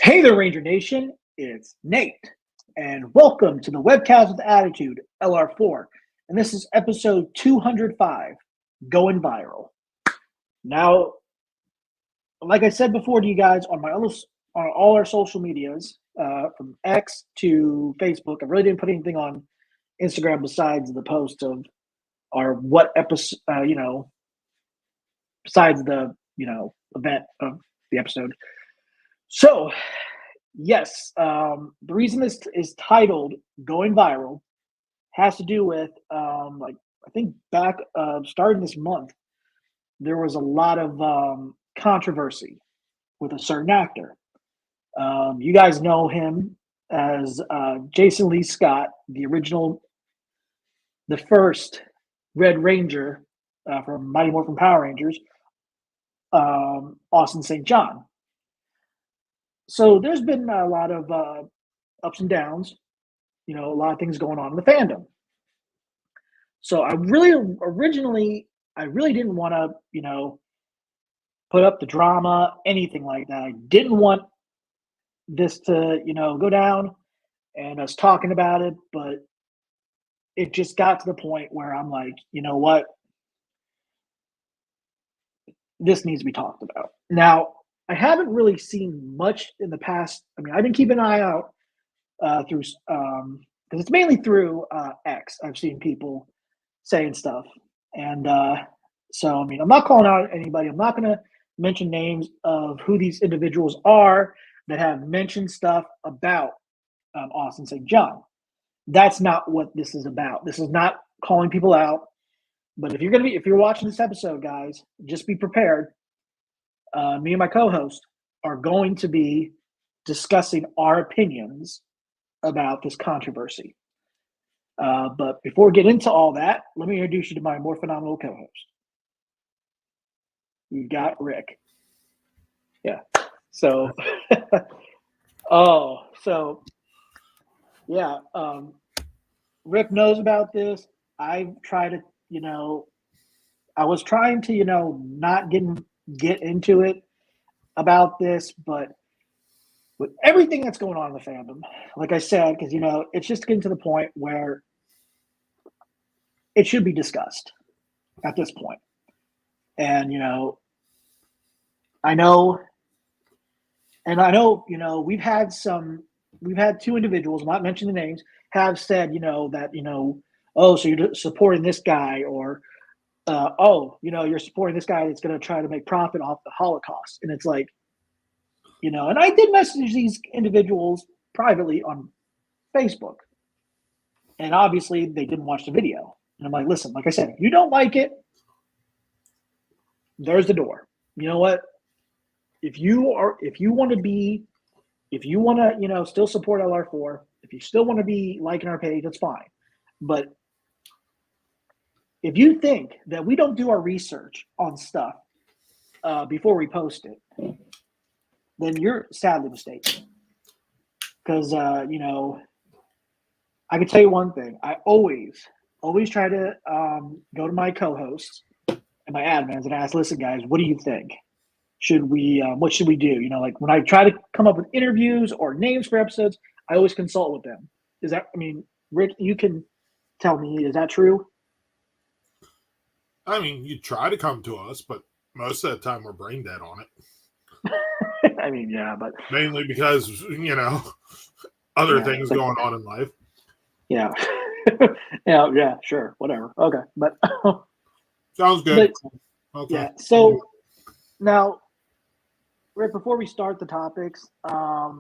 Hey there, Ranger Nation. It's Nate, and welcome to the Webcast with Attitude LR4. And this is episode 205, Going Viral. Now, like I said before to you guys, on all our social medias, from X to Facebook, I really didn't put anything on Instagram besides the post of our what episode, besides the event of the episode. So, yes, the reason this is titled "Going Viral" has to do with I think back starting this month, there was a lot of controversy with a certain actor. You guys know him as Jason Lee Scott, the first Red Ranger from Mighty Morphin Power Rangers, Austin St. John. So there's been a lot of ups and downs, a lot of things going on in the fandom. So I really didn't want to, put up the drama, anything like that. I didn't want this to, go down and us talking about it, but it just got to the point where I'm like, you know what? This needs to be talked about. Now, I haven't really seen much in the past. I mean, I've been keeping an eye out through because it's mainly through X. I've seen people saying stuff, and so I mean, I'm not calling out anybody. I'm not going to mention names of who these individuals are that have mentioned stuff about Austin St. John. That's not what this is about. This is not calling people out. But if you're watching this episode, guys, just be prepared. Me and my co-host are going to be discussing our opinions about this controversy. But before we get into all that, let me introduce you to my more phenomenal co-host. You've got Rick. Yeah. So, yeah. Rick knows about this. I tried to, I was trying to, not get into it about this, but with everything that's going on in the fandom, like I said, because it's just getting to the point where it should be discussed at this point. And I know, we've had two individuals, not mentioning the names, have said, that, oh, so you're supporting this guy, or you're supporting this guy that's going to try to make profit off the Holocaust. And it's like, and I did message these individuals privately on Facebook. And obviously they didn't watch the video. And I'm like, listen, like I said, if you don't like it, there's the door. You know what? If you want to, still support LR4, if you still want to be liking our page, that's fine. But if you think that we don't do our research on stuff before we post it, then you're sadly mistaken. Because, I can tell you one thing. I always try to go to my co-hosts and my admins and ask, listen, guys, what do you think? What should we do? Like when I try to come up with interviews or names for episodes, I always consult with them. Rick, you can tell me, is that true? I mean, you try to come to us, but most of the time we're brain dead on it. I mean, yeah, but mainly because, other things going on in life. Yeah. yeah, sure. Whatever. Okay. But sounds good. Okay. Yeah. So now, Rick, before we start the topics, what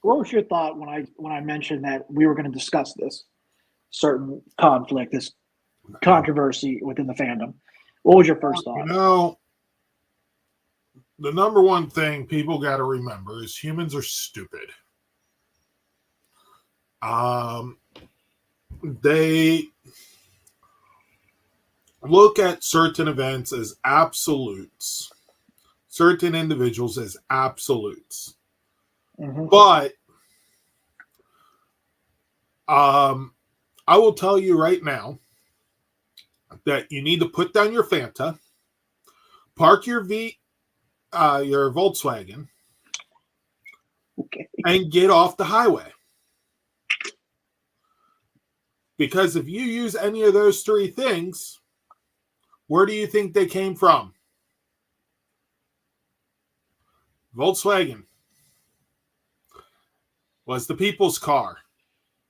was your thought when I mentioned that we were going to discuss this certain conflict, this controversy within the fandom? What was your first thought? The number one thing people got to remember is humans are stupid. They look at certain events as absolutes, certain individuals as absolutes. Mm-hmm. But I will tell you right now that you need to put down your Fanta, park your Volkswagen, and get off the highway. Because if you use any of those three things, where do you think they came from? Volkswagen was the people's car,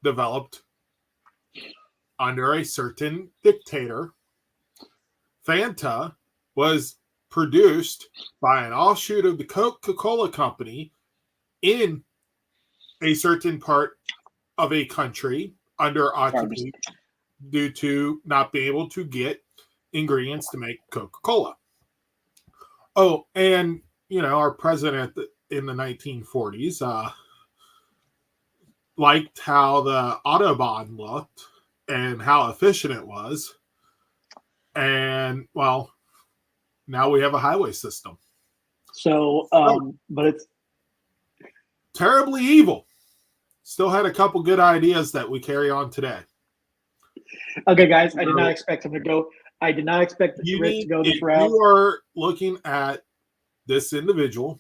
developed under a certain dictator. Fanta was produced by an offshoot of the Coca-Cola company in a certain part of a country under occupation due to not being able to get ingredients to make Coca-Cola. Oh, and our president in the 1940s liked how the Autobahn looked and how efficient it was. And, well, now we have a highway system. So, but it's terribly evil. Still had a couple good ideas that we carry on today. Okay, guys, I did not expect him to go. I did not expect Rick to go this route. You are looking at this individual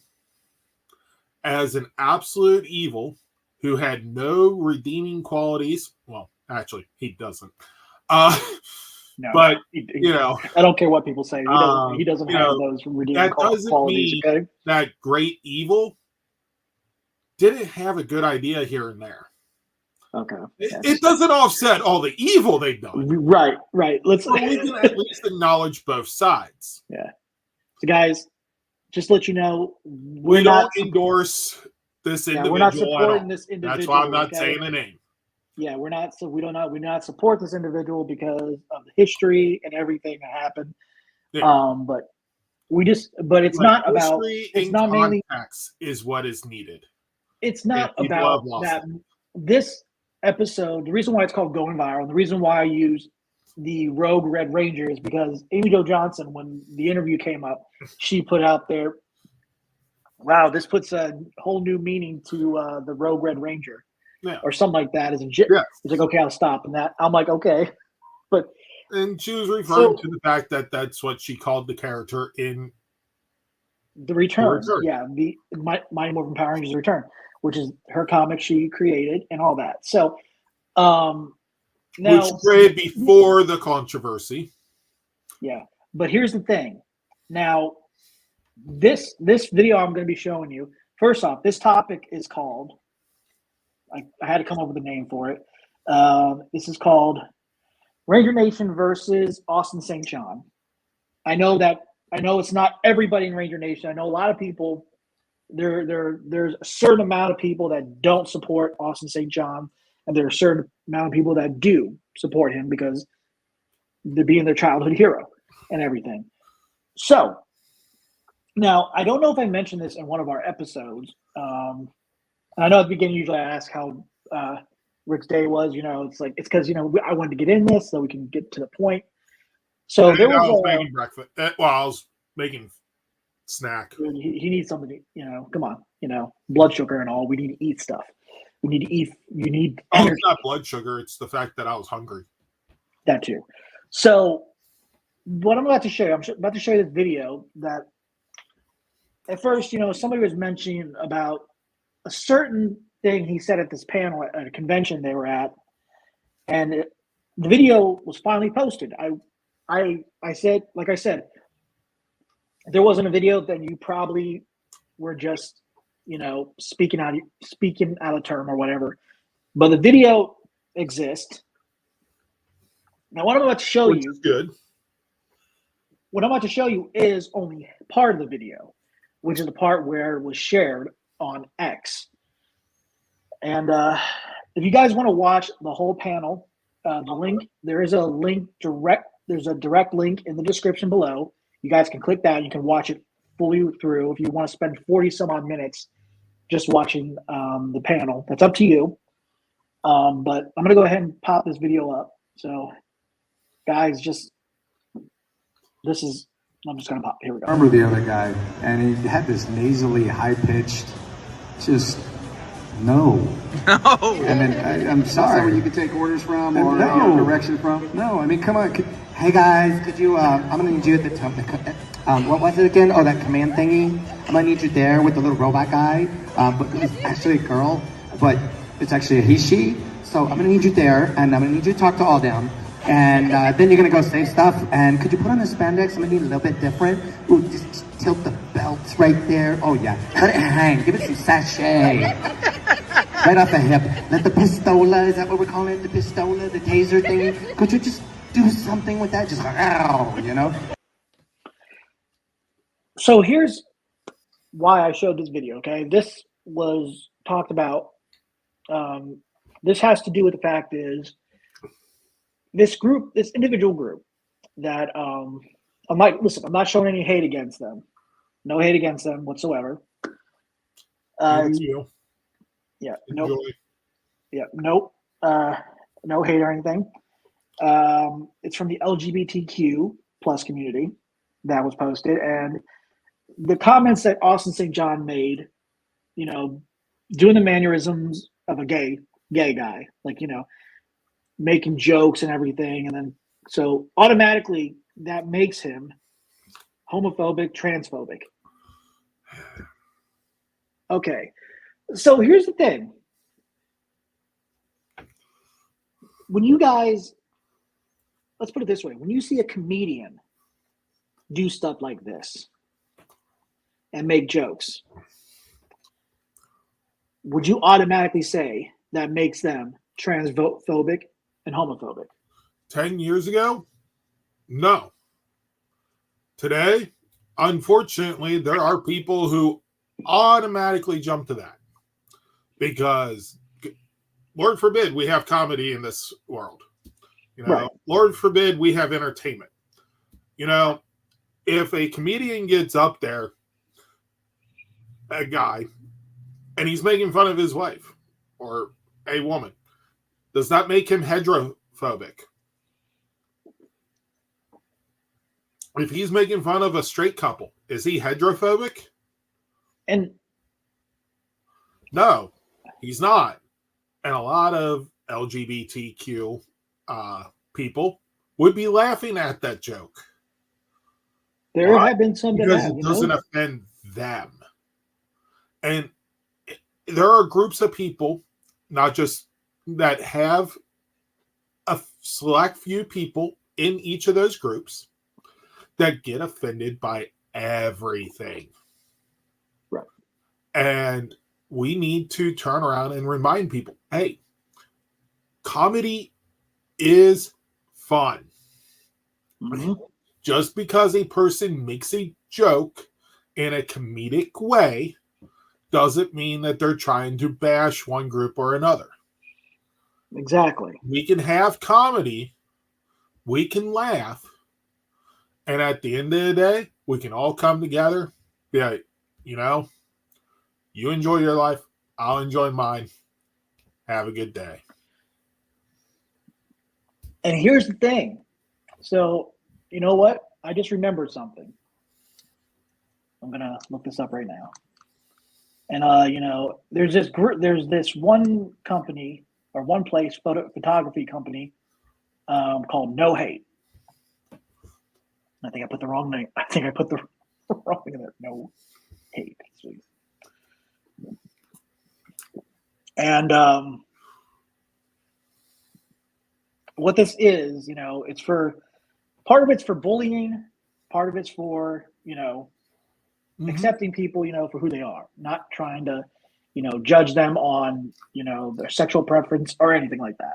as an absolute evil who had no redeeming qualities. Well, actually, he doesn't. No, but I don't care what people say. He doesn't have those redeeming qualities. Okay, that great evil didn't have a good idea here and there. Okay, it doesn't offset all the evil they've done. Right. We can at least acknowledge both sides. Yeah. So, guys, just let you know, we don't endorse this individual. We're not supporting this individual. That's why I'm not saying the name. Yeah, we're not. So we not support this individual because of the history and everything that happened. Yeah. But it's not about. It's not mainly. Is what is needed. It's not about that. This episode, the reason why it's called Going Viral, the reason why I use the Rogue Red Ranger is because Amy Jo Johnson, when the interview came up, she put out there, wow, this puts a whole new meaning to the Rogue Red Ranger, or something like that. It's like, okay, I'll stop. And that I'm like, okay, and she was referring to the fact that that's what she called the character in The Return. Yeah, the Mighty Morphin Power Rangers Return, which is her comic she created and all that. So, which created before the controversy. Yeah, but here's the thing. Now, this video I'm going to be showing you. First off, this topic is called. I had to come up with a name for it. This is called Ranger Nation versus Austin St. John. I know it's not everybody in Ranger Nation. I know a lot of people. There's a certain amount of people that don't support Austin St. John, and there are a certain amount of people that do support him because they're being their childhood hero and everything. So now I don't know if I mentioned this in one of our episodes. I know at the beginning usually I ask how Rick's day was. It's like it's because I wanted to get in this so we can get to the point. So there was making breakfast. Well, I was making snack. He needs something. Come on. Blood sugar and all. We need to eat stuff. We need to eat. You need. It's not blood sugar. It's the fact that I was hungry. That too. So, what I'm about to show you, I'm about to show you this video that. At first, somebody was mentioning about a certain thing he said at this panel at a convention they were at, and the video was finally posted. I said, like I said, if there wasn't a video, then you probably were just, speaking out of term or whatever. But the video exists. Now, what I'm about to show you, good. What I'm about to show you is only part of the video, which is the part where it was shared on X. And if you guys want to watch the whole panel, the link, there's a direct link in the description below. You guys can click that. You can watch it fully through. If you want to spend 40 some odd minutes just watching the panel, that's up to you. But I'm going to go ahead and pop this video up. So, guys, I'm just going to pop. Here we go. I remember the other guy, and he had this nasally, high-pitched, just no. And then I'm sorry. Where you could take orders from or direction from? No, I mean, come on. Hey guys, could you? I'm gonna need you at the top. what was it again? Oh, that command thingy. I'm gonna need you there with the little robot guy. But it's actually a girl, but it's actually a he/she. So I'm gonna need you there, and I'm gonna need you to talk to all them. And then you're gonna go save stuff. And could you put on the spandex? I'm gonna need a little bit different. Ooh, just tilt the belts right there. Oh yeah, let it hang. Give it some sachet. Right off the hip. Let the pistola, is that what we're calling it? The pistola, the taser thing. Could you just do something with that? Just like, ow, you know? So here's why I showed this video, okay? This was talked about. This has to do with the fact is this group, this individual group that I'm not showing any hate against them. No hate against them whatsoever. Yeah, nope. Yeah, nope. No hate or anything. It's from the LGBTQ plus community that was posted, and the comments that Austin St. John made, you know, doing the mannerisms of a gay guy, like, you know, making jokes and everything, and then so automatically that makes him homophobic, transphobic. Okay, so here's the thing. When you guys, let's put it this way, when you see a comedian do stuff like this and make jokes, would you automatically say that makes them transphobic and homophobic? 10 years ago? No. Today, unfortunately, there are people who automatically jump to that because, Lord forbid, we have comedy in this world. You know, right. Lord forbid we have entertainment. You know, if a comedian gets up there, a guy, and he's making fun of his wife or a woman, does that make him heterophobic? If he's making fun of a straight couple, is he heterophobic? And no, he's not. And a lot of LGBTQ people would be laughing at that joke. There have been some because it doesn't offend them. And there are groups of people, not just that have a select few people in each of those groups that get offended by everything. Right. And we need to turn around and remind people, hey, comedy is fun. Mm-hmm. Just because a person makes a joke in a comedic way doesn't mean that they're trying to bash one group or another. Exactly. We can have comedy, we can laugh, and at the end of the day, we can all come together, be like, you know, you enjoy your life, I'll enjoy mine. Have a good day. And here's the thing. So, you know what? I just remembered something. I'm going to look this up right now. And, you know, there's this group, there's this one company or one place, photography company called No Hate. I think I put the wrong name. I think I put the wrong thing in there. No Hate. Sweet. And what this is, you know, it's for, part of it's for bullying, part of it's for, you know, accepting people, you know, for who they are, not trying to, you know, judge them on, you know, their sexual preference or anything like that.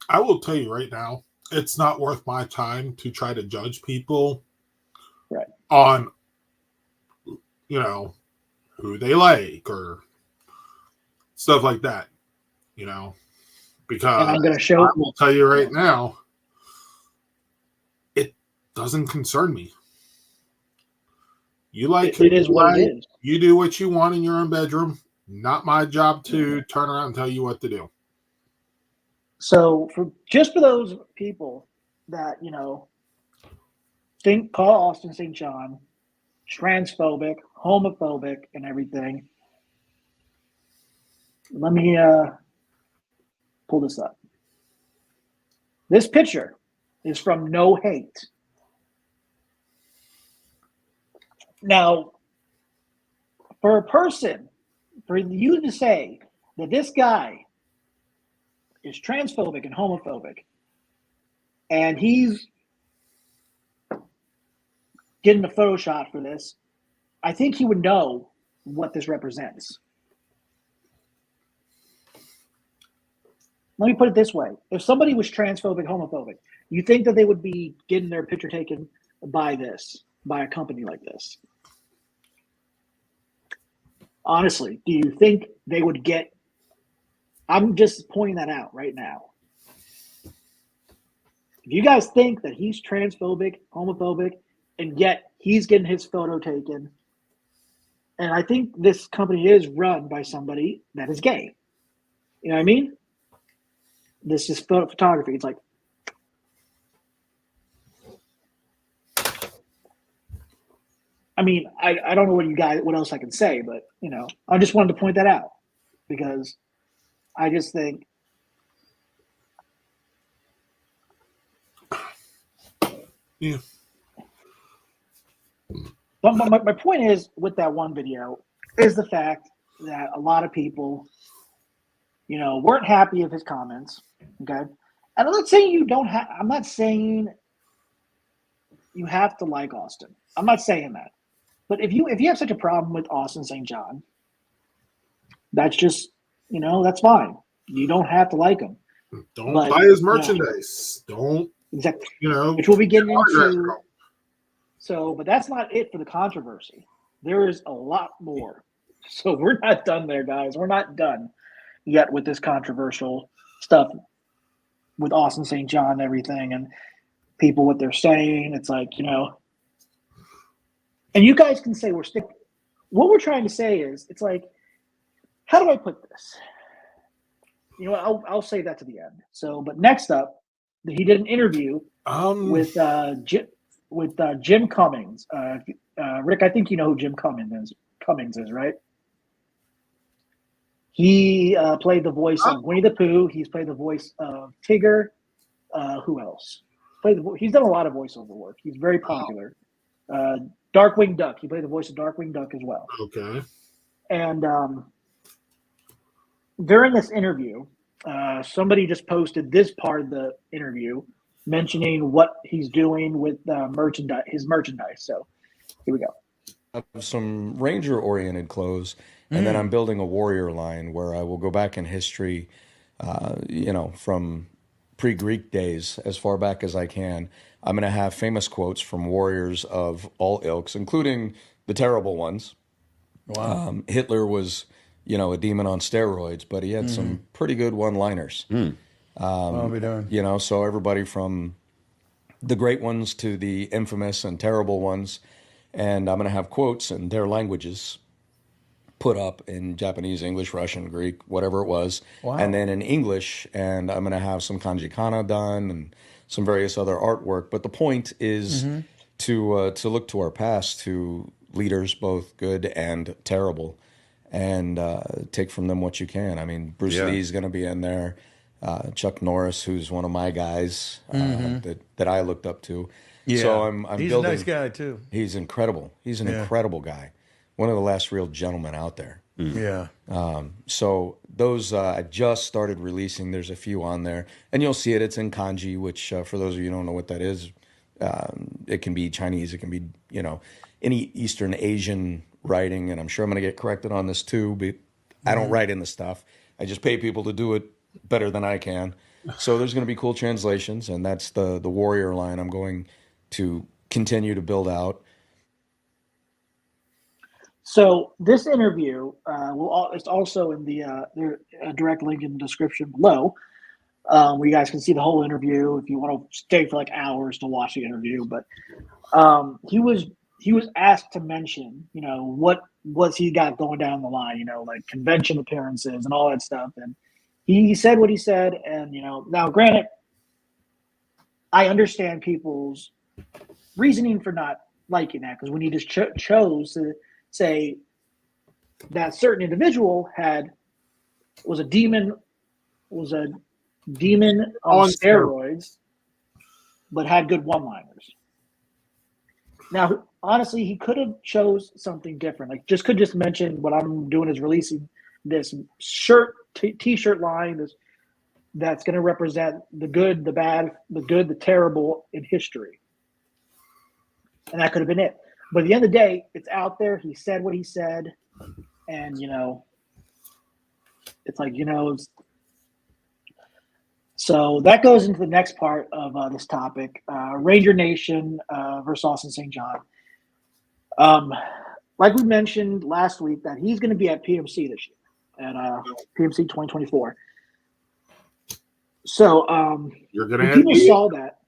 I will tell you right now, it's not worth my time to try to judge people on, you know, who they like or stuff like that, you know, because and I'm going to show. I will tell you right now, it doesn't concern me. You like it is what it is. You do what you want in your own bedroom. Not my job to turn around and tell you what to do. So for those people that, you know, call Austin St. John transphobic, homophobic, and everything, let me pull this up. This picture is from No Hate. Now, for you to say that this guy is transphobic and homophobic, and he's getting a photo shot for this, I think he would know what this represents. Let me put it this way. If somebody was transphobic, homophobic, you think that they would be getting their picture taken by a company like this? Honestly, do you think they would get? I'm just pointing that out right now. If you guys think that he's transphobic, homophobic, and yet he's getting his photo taken, and I think this company is run by somebody that is gay. You know what I mean? This is photography. It's like, I mean, I don't know what else I can say, but I just wanted to point that out because I just think Yeah. But my point is with that one video is the fact that a lot of people, weren't happy with his comments. Okay. And I'm not saying I'm not saying you have to like Austin. I'm not saying that. But if you have such a problem with Austin St. John, that's just, that's fine. You don't have to like him. Don't buy his merchandise. Don't. Exactly. Which we'll be getting into. So, but that's not it for the controversy. There is a lot more. So we're not done there, guys. We're not done yet with this controversial stuff with Austin St. John and everything and people, what they're saying. It's like, and you guys can say what we're trying to say is, it's like, how do I put this? I'll say that to the end. So, but next up, he did an interview with Jim Cummings. Rick, I think you know who Jim Cummings is, right? He played the voice of Winnie the Pooh. He's played the voice of Tigger. Who else? He's done a lot of voiceover work. He's very popular. Darkwing Duck. He played the voice of Darkwing Duck as well. Okay. And during this interview, somebody just posted this part of the interview mentioning what he's doing with his merchandise. So here we go. I have some Ranger-oriented clothes, and then I'm building a Warrior line where I will go back in history, from pre-Greek days as far back as I can. I'm going to have famous quotes from warriors of all ilks, including the terrible ones. Wow. Hitler was, a demon on steroids, but he had some pretty good one-liners. I'll be darned. So everybody from the great ones to the infamous and terrible ones. And I'm going to have quotes in their languages put up in Japanese, English, Russian, Greek, whatever it was. Wow. And then in English, and I'm going to have some kanji kana done and some various other artwork. But the point is to look to our past, to leaders, both good and terrible, and take from them what you can. I mean, Bruce Lee's going to be in there. Chuck Norris, who's one of my guys that I looked up to. Yeah. So I'm He's building. a nice guy too. He's incredible. He's an incredible guy. One of the last real gentlemen out there. Yeah. So those I just started releasing. There's a few on there, and you'll see it. It's in kanji, which for those of you who don't know what that is, it can be Chinese. It can be any Eastern Asian writing, and I'm sure I'm going to get corrected on this too. But I don't write in the stuff. I just pay people to do it better than I can. So there's going to be cool translations, and that's the Warrior line I'm going to continue to build out. So this interview it's also in the a direct link in the description below, where you guys can see the whole interview if you want to stay for like hours to watch the interview. But he was asked to mention, what's he got going down the line, like convention appearances and all that stuff, and he said what he said. And now granted, I understand people's reasoning for not liking that, because when he just chose to say that certain individual was a demon on steroids, but had good one-liners. Now, honestly, he could have chose something different. Like, could just mention what I'm doing is releasing this shirt, t-shirt line that's going to represent the good, the bad, the good, the terrible in history, and that could have been it. But at the end of the day, it's out there. He said what he said, and it's like So that goes into the next part of this topic: Ranger Nation versus Austin St. John. Like we mentioned last week, that he's going to be at PMC this year, at PMC 2024. So You're gonna have people to saw that.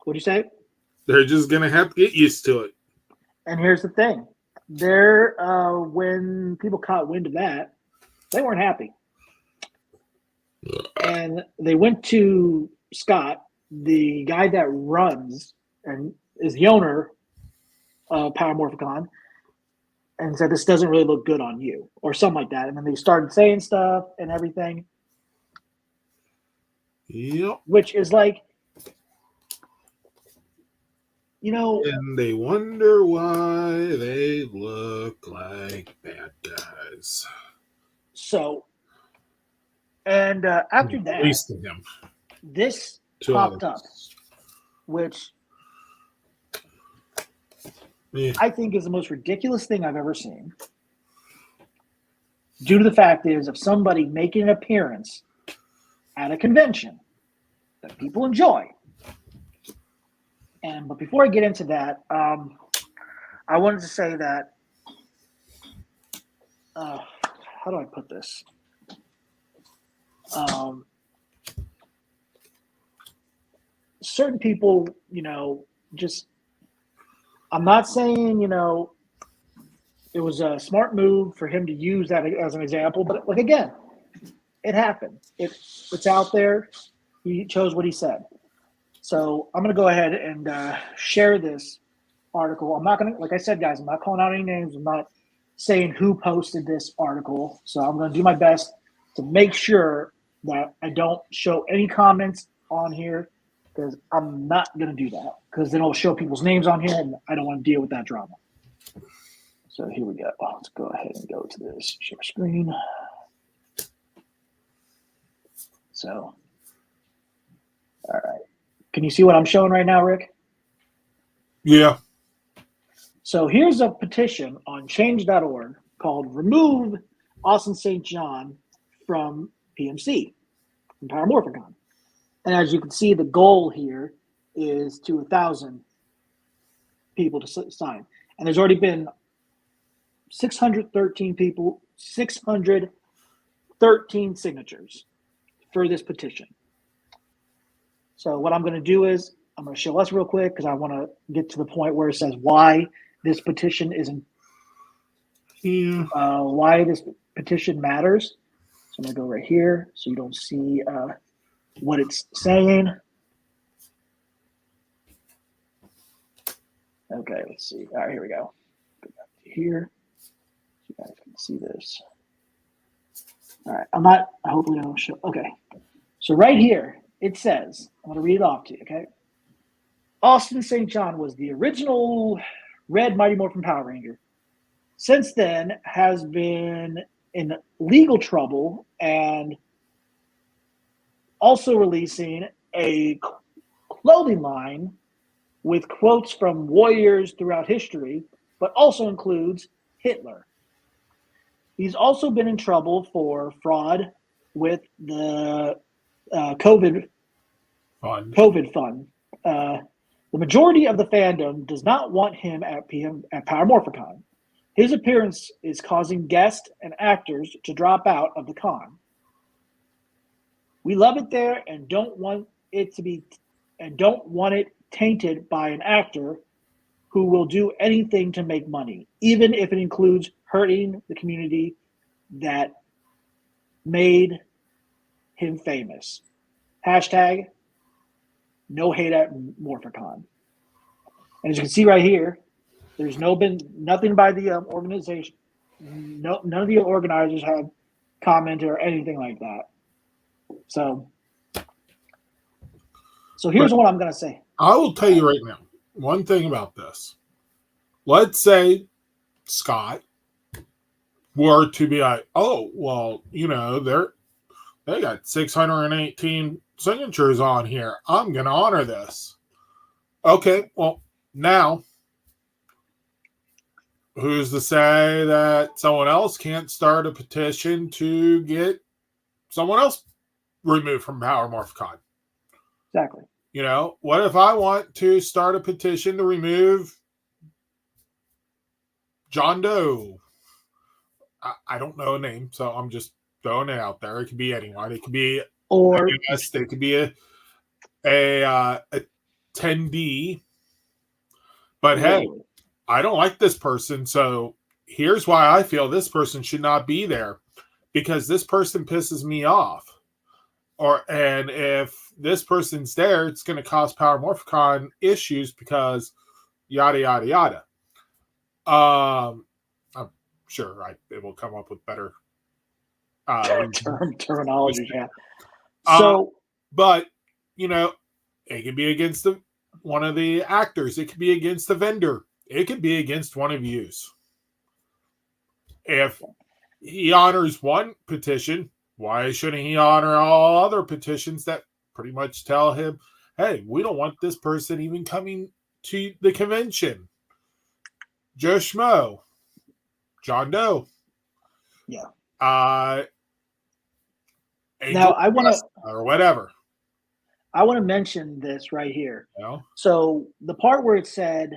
What'd you say? They're just gonna have to get used to it. And here's the thing: when people caught wind of that, they weren't happy, and they went to Scott, the guy that runs and is the owner of Power Morphicon, and said, "This doesn't really look good on you," or something like that. And then they started saying stuff and everything, Yep. which is like, you And they wonder why they look like bad guys. So, and after At that, least to him. this To popped others. up, which Yeah. I think is the most ridiculous thing I've ever seen. Due to the fact is of somebody making an appearance at a convention that people enjoy. But before I get into that, I wanted to say that, how do I put this? Certain people, just, I'm not saying, it was a smart move for him to use that as an example, but like, again, it happened. It's out there. He chose what he said. So I'm going to go ahead and share this article. I'm not going to, like I said, guys, I'm not calling out any names. I'm not saying who posted this article. So I'm going to do my best to make sure that I don't show any comments on here, because I'm not going to do that, because then it'll show people's names on here, and I don't want to deal with that drama. So here we go. Let's go ahead and go to this share screen. So, all right. Can you see what I'm showing right now, Rick? Yeah. So here's a petition on change.org called Remove Austin St. John from PMC, from Power Morphicon. And as you can see, the goal here is to 1,000 people to sign. And there's already been 613 people, 613 signatures for this petition. So what I'm going to do is I'm going to show us real quick, because I want to get to the point where it says why this petition why this petition matters. So I'm going to go right here so you don't see what it's saying. Okay, let's see. All right, here we go. Go back to here so you guys can see this. All right, hopefully I don't show. Okay, so right here it says, I'm going to read it off to you, okay? Austin St. John was the original Red Mighty Morphin Power Ranger. Since then, has been in legal trouble and also releasing a clothing line with quotes from warriors throughout history, but also includes Hitler. He's also been in trouble for fraud with the COVID fund. The majority of the fandom does not want him at Power Morphicon. His appearance is causing guests and actors to drop out of the con. We love it there and don't want it tainted by an actor who will do anything to make money, even if it includes hurting the community that made him famous. Hashtag no hate at Morphicon. And as you can see right here, there's nothing by the organization. None of the organizers have commented or anything like that. So here's what I'm going to say. I will tell you right now, one thing about this. Let's say Scott were to be like, oh, well, they got 618 signatures on here. I'm going to honor this. Okay, well, now, who's to say that someone else can't start a petition to get someone else removed from Power Morphicon? Exactly. What if I want to start a petition to remove John Doe? I don't know a name, so I'm just throwing it out there. It could be anyone. It could be it could be a 10D. But hey, I don't like this person, so here's why I feel this person should not be there, because this person pisses me off. And if this person's there, it's going to cause Power Morphicon issues because yada yada yada. I'm sure it will come up with better terminology. Yeah. So, but it could be against one of the actors. It could be against the vendor. It could be against one of yous. If he honors one petition, why shouldn't he honor all other petitions that pretty much tell him, hey, we don't want this person even coming to the convention? Joe Schmo, John Doe. Yeah. Angel now I want to, or whatever. I want to mention this right here. Yeah. So the part where it said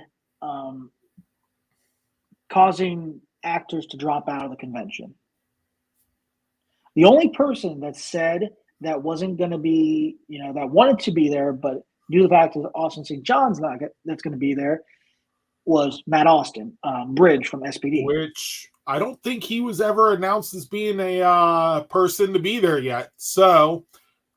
causing actors to drop out of the convention. The only person that said that wasn't going to be, that wanted to be there, but due to the fact that Austin St. John's that's going to be there, was Matt Austin, Bridge from SPD. Which I don't think he was ever announced as being a person to be there yet. So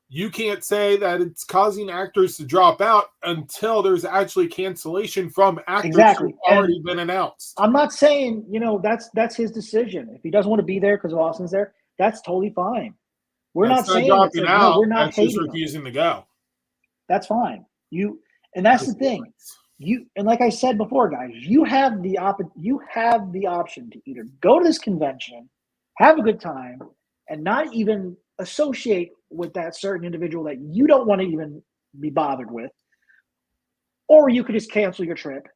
you can't say that it's causing actors to drop out until there's actually cancellation from actors who've already been announced. I'm not saying, that's his decision. If he doesn't want to be there because Austin's there, that's totally fine. We're not saying dropping out. We're not that's just refusing to go. That's fine. And that's the thing. And like I said before, guys, you have the option to either go to this convention, have a good time, and not even associate with that certain individual that you don't want to even be bothered with, or you could just cancel your trip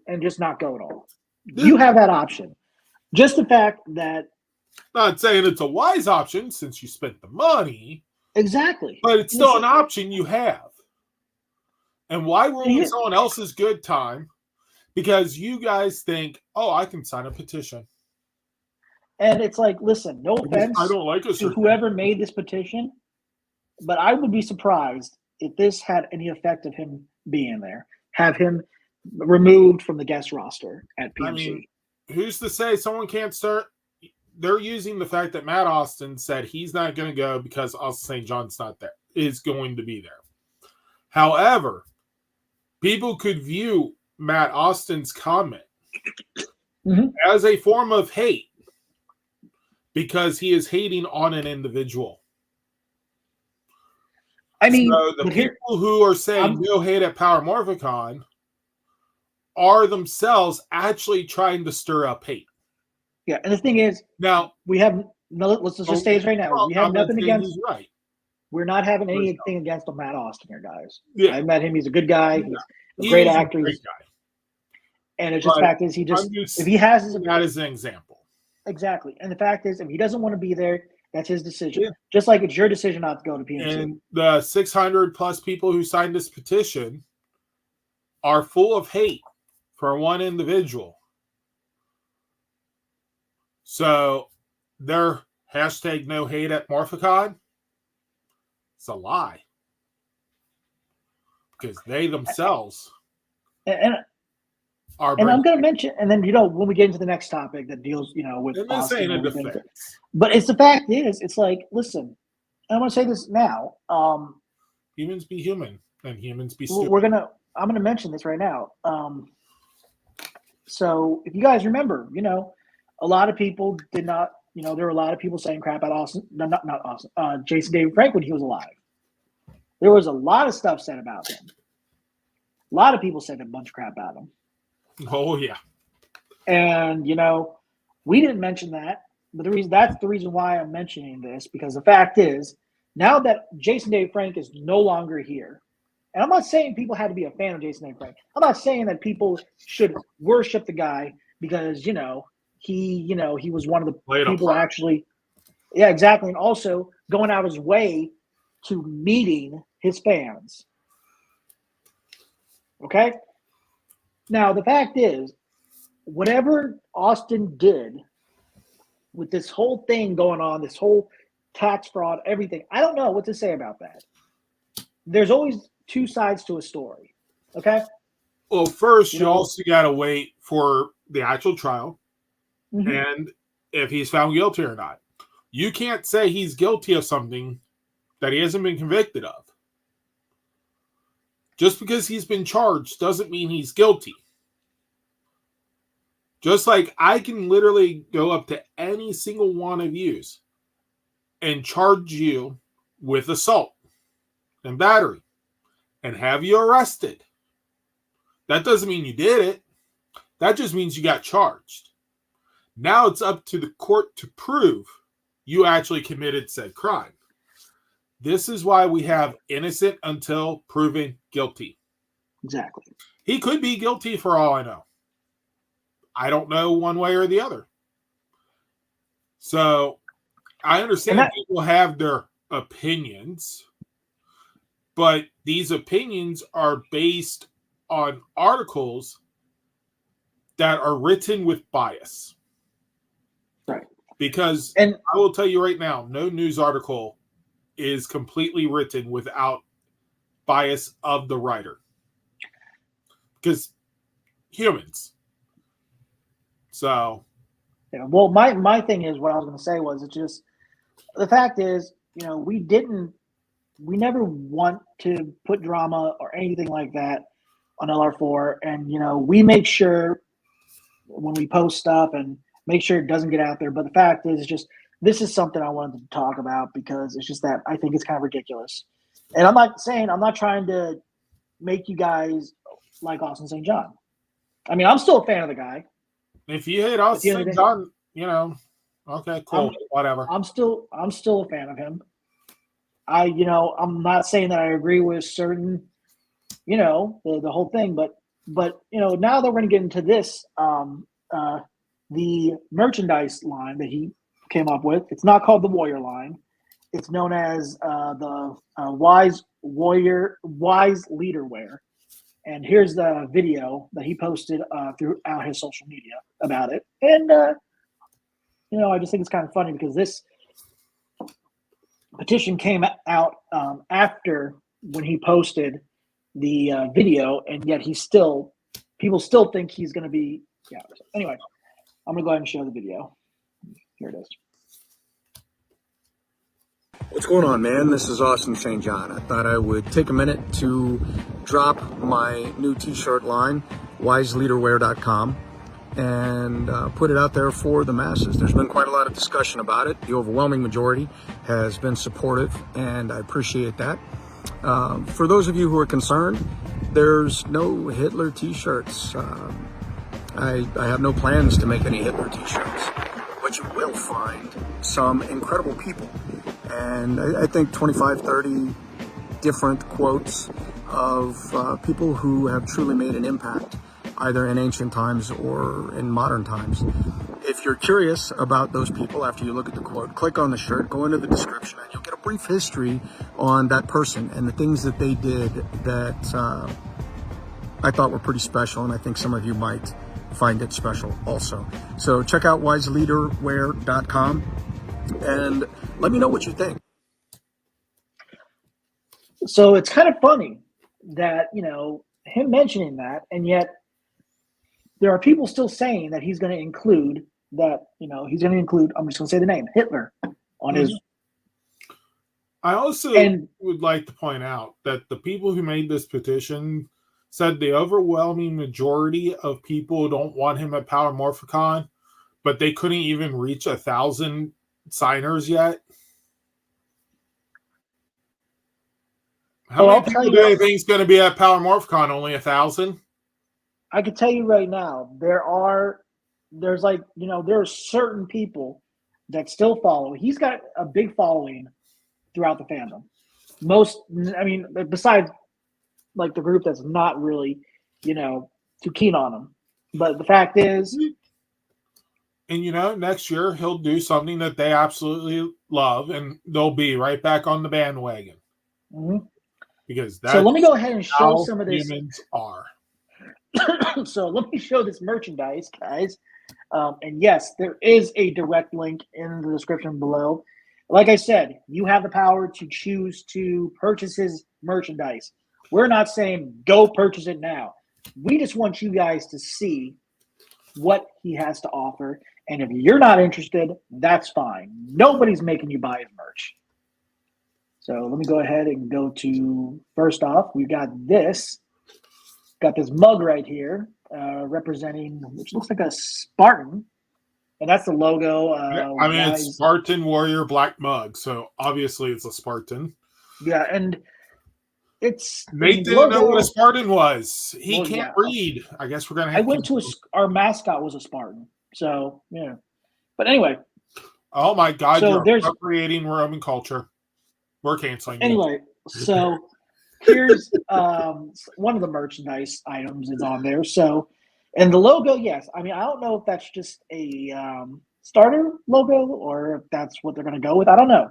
and just not go at all. You have that option. Just the fact that, not saying it's a wise option since you spent the money. Exactly. But it's still an option you have. And why ruin someone else's good time? Because you guys think, oh, I can sign a petition. And it's like, listen, no offense I don't like to whoever made this petition, but I would be surprised if this had any effect of him being there. Have him removed from the guest roster at PMC. I mean, who's to say someone can't start? They're using the fact that Matt Austin said he's not going to go because Austin St. John's not there, is going to be there. However, people could view Matt Austin's comment as a form of hate because he is hating on an individual. I mean, so the people who are saying no hate at Power Morphicon are themselves actually trying to stir up hate. Yeah, and the thing is, now we have let's just say this right now. We have nothing against. Right. We're not having anything against Matt Austin here, guys. Yeah. I met him. He's a good guy. He's a great actor. A great guy. And it's just the fact is, if he has that is an example. Exactly. And the fact is, if he doesn't want to be there, that's his decision. Yeah. Just like it's your decision not to go to PMC. And the 600 plus people who signed this petition are full of hate for one individual. So their hashtag no hate at Morphicon, it's a lie. Because they themselves are. And I'm going to mention, and then, when we get into the next topic that deals, with Austin and everything. But it's the fact is, it's like, listen, I want to say this now. Humans be human and humans be stupid. I'm going to mention this right now. So if you guys remember, a lot of people did not, there were a lot of people saying crap about Austin, not Austin, Jason David Frank when he was alive. There was a lot of stuff said about him. A lot of people said a bunch of crap about him. Oh yeah. And, we didn't mention that, but that's the reason why I'm mentioning this, because the fact is, now that Jason Dave Frank is no longer here, and I'm not saying people had to be a fan of Jason Dave Frank. I'm not saying that people should worship the guy because, he was one of the people that actually, yeah, exactly. And also going out his way to meeting his fans. Okay? Now, the fact is, whatever Austin did with this whole thing going on, this whole tax fraud, everything, I don't know what to say about that. There's always two sides to a story. Okay? Well, first, you also got to wait for the actual trial and if he's found guilty or not. You can't say he's guilty of something that he hasn't been convicted of. Just because he's been charged doesn't mean he's guilty. Just like I can literally go up to any single one of you and charge you with assault and battery and have you arrested. That doesn't mean you did it. That just means you got charged. Now it's up to the court to prove you actually committed said crime. This is why we have innocent until proven guilty. Exactly. He could be guilty for all I know. I don't know one way or the other. So I understand people have their opinions, but these opinions are based on articles that are written with bias. Right. Because I will tell you right now, no news article is completely written without bias of the writer. Because humans. So. Yeah, well, my thing is, what I was going to say was, it's just, the fact is, we never want to put drama or anything like that on LR4. And, we make sure when we post stuff and make sure it doesn't get out there. But the fact is, this is something I wanted to talk about because it's just that I think it's kind of ridiculous. And I'm not trying to make you guys like Austin St. John. I mean, I'm still a fan of the guy. If you hate Austin St. John, okay, cool, whatever. I'm still a fan of him. I'm not saying that I agree with certain, the whole thing, but now that we're going to get into this, the merchandise line that he came up with, it's not called the Warrior line. It's known as the Wise Leader Wear. And here's the video that he posted throughout his social media about it. And, I just think it's kind of funny because this petition came out after when he posted the video, and yet people still think he's going to be. Yeah. Anyway, I'm going to go ahead and show the video. Here it is. What's going on, man? This is Austin St. John. I thought I would take a minute to drop my new t-shirt line, wiseleaderwear.com, and put it out there for the masses. There's been quite a lot of discussion about it. The overwhelming majority has been supportive, and I appreciate that. For those of you who are concerned, there's no Hitler t-shirts. I have no plans to make any Hitler t-shirts, but you will find some incredible people. And I think 25, 30 different quotes of people who have truly made an impact, either in ancient times or in modern times. If you're curious about those people after you look at the quote, click on the shirt, go into the description, and you'll get a brief history on that person and the things that they did that I thought were pretty special, and I think some of you might find it special also. So check out wiseleaderwear.com and let me know what you think. So it's kind of funny that, him mentioning that, and yet there are people still saying that he's going to include that, I'm just going to say the name, Hitler, on his. I also would like to point out that the people who made this petition said the overwhelming majority of people don't want him at Power Morphicon, but they couldn't even reach 1,000 signers yet. How Well, many I'll tell people do you, you think is going to be at Power MorphCon? Only 1,000? I can tell you right now, there's like, there are certain people that still follow. He's got a big following throughout the fandom. Besides like the group that's not really, too keen on him. But the fact is, And next year he'll do something that they absolutely love, and they'll be right back on the bandwagon. mhm. Because So let me that's go ahead and show how some of this. humans are. So let me show this merchandise, guys. And yes, there is a direct link in the description below. Like I said, you have the power to choose to purchase his merchandise. We're not saying go purchase it now. We just want you guys to see what he has to offer. And if you're not interested, that's fine. Nobody's making you buy his merch. So let me go ahead and go to, first off, we've got this. Got this mug right here representing, which looks like a Spartan. And that's the logo. It's Spartan Warrior Black Mug, so obviously it's a Spartan. Yeah, and it's Nate didn't know what a Spartan was. He can't read. I guess we're gonna have. Our mascot was a Spartan, so yeah. But anyway. Oh my God! So you're appropriating Roman culture. We're canceling. Anyway, so here's one of the merchandise items is on there. So, and the logo, yes. I mean, I don't know if that's just a starter logo or if that's what they're going to go with. I don't know.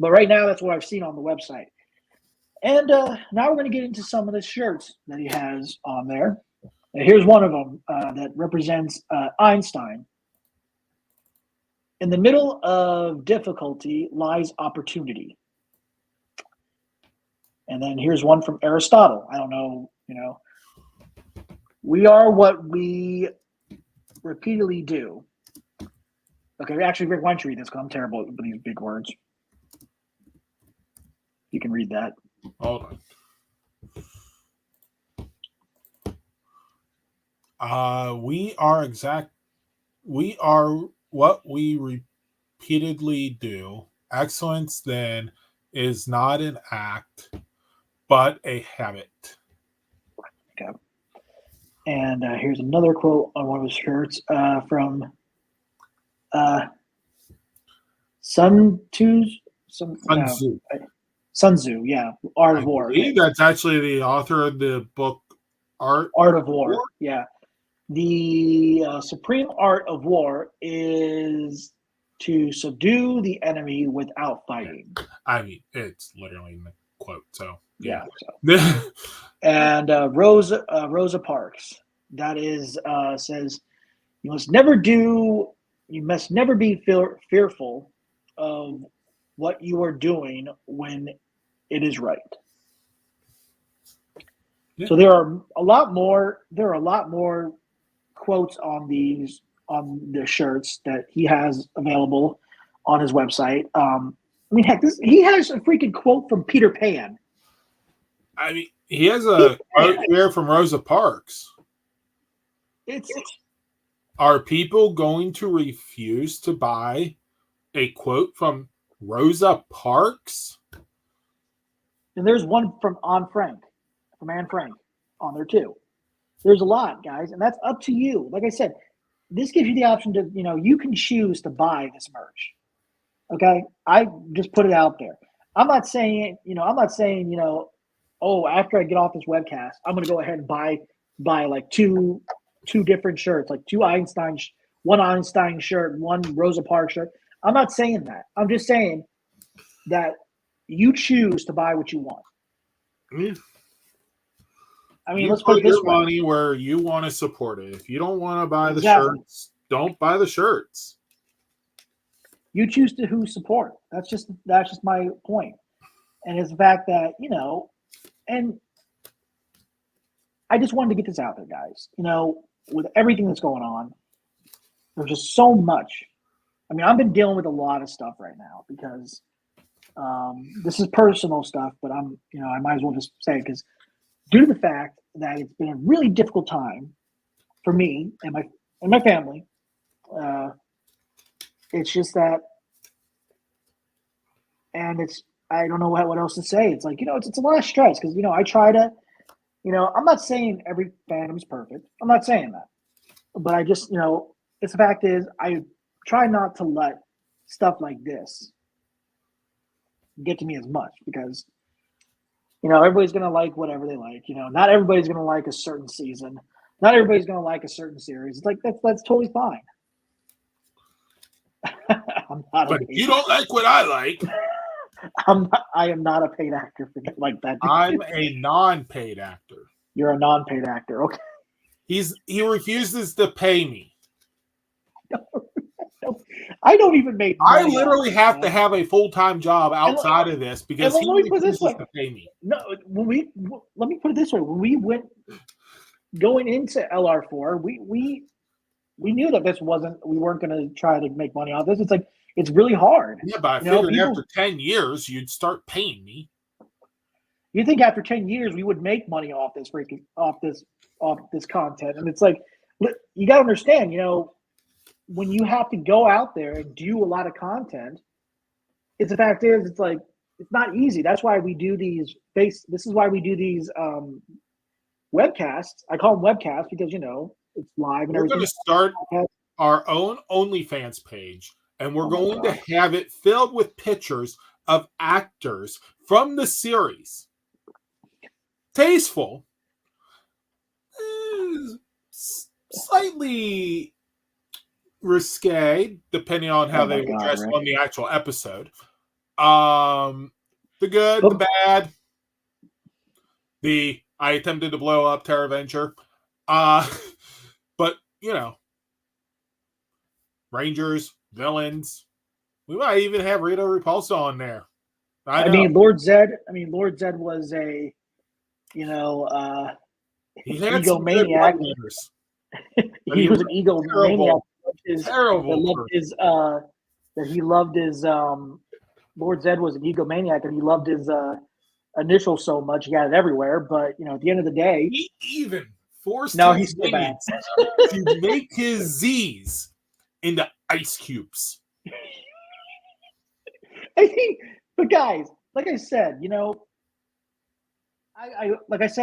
But right now, that's what I've seen on the website. And now we're going to get into some of the shirts that he has on there. And here's one of them that represents Einstein. In the middle of difficulty lies opportunity. And then here's one from Aristotle. I don't know, we are what we repeatedly do. Okay, actually, Rick, why don't you read this? Because I'm terrible with these big words. You can read that. Hold on. We are what we repeatedly do. Excellence, then, is not an act, but a habit. Okay. And here's another quote on one of his shirts from Sun Tzu. Sun Tzu, yeah, Art of War. I believe that's actually the author of the book Art of War. Yeah. The supreme art of war is to subdue the enemy without fighting. I mean, it's literally in the quote. So yeah. And Rosa Parks, that is says, you must never be fearful of what you are doing when it is right. Yeah. So there are a lot more quotes on the shirts that he has available on his website. Heck, he has a freaking quote from Peter Pan. I mean, he has a quote here from Rosa Parks. Are people going to refuse to buy a quote from Rosa Parks? And there's one from Anne Frank on there too. There's a lot, guys, and that's up to you. Like I said, this gives you the option to, you can choose to buy this merch. Okay? I just put it out there. I'm not saying, oh, after I get off this webcast, I'm going to go ahead and buy like two different shirts, like one Einstein shirt, one Rosa Parks shirt. I'm not saying that. I'm just saying that you choose to buy what you want. Mm. I mean, let's put your money where you want to support it. If you don't want to buy the shirts, don't buy the shirts. You choose to who support. That's just my point. And it's the fact that, and I just wanted to get this out there, guys. With everything that's going on, there's just so much. I mean, I've been dealing with a lot of stuff right now because this is personal stuff, but I might as well just say it because due to the fact that it's been a really difficult time for me and my family, it's just that, and it's I don't know what else to say. It's like, it's a lot of stress because, I try to, I'm not saying every fandom's perfect. I'm not saying that. But I just, it's the fact is I try not to let stuff like this get to me as much because, everybody's going to like whatever they like. Not everybody's going to like a certain season. Not everybody's going to like a certain series. It's like, that's totally fine. I'm not but you don't like what I like. I am not a paid actor for like that. I'm a non-paid actor. You're a non-paid actor. Okay. He refuses to pay me. I don't even make I money literally off have this, to man. have a full-time job outside of this because and he let me put it refuses this way. to pay me. No, let me put it this way. When we went going into LR4, we knew that we weren't going to try to make money off this. It's like it's really hard. Yeah, but I figured after 10 years you'd start paying me. You think after 10 years we would make money off this content? And it's like you got to understand, when you have to go out there and do a lot of content, the fact is, it's like it's not easy. That's why we do these this is why we do these webcasts. I call them webcasts because it's live and We're everything. going to start our own OnlyFans page, and we're going to have it filled with pictures of actors from the series. Tasteful, slightly risque, depending on how they dress on the actual episode. The good, the bad, I attempted to blow up Terra Venture. But, Rangers, villains. We might even have Rita Repulsa on there. I mean, Lord Zed was a, he had egomaniac. He was an egomaniac. That he loved his Lord Zed was an egomaniac and he loved his initials so much he got it everywhere. But at the end of the day, he even forced he's still bad to make his Z's into ice cubes. I think, but guys, like I said, I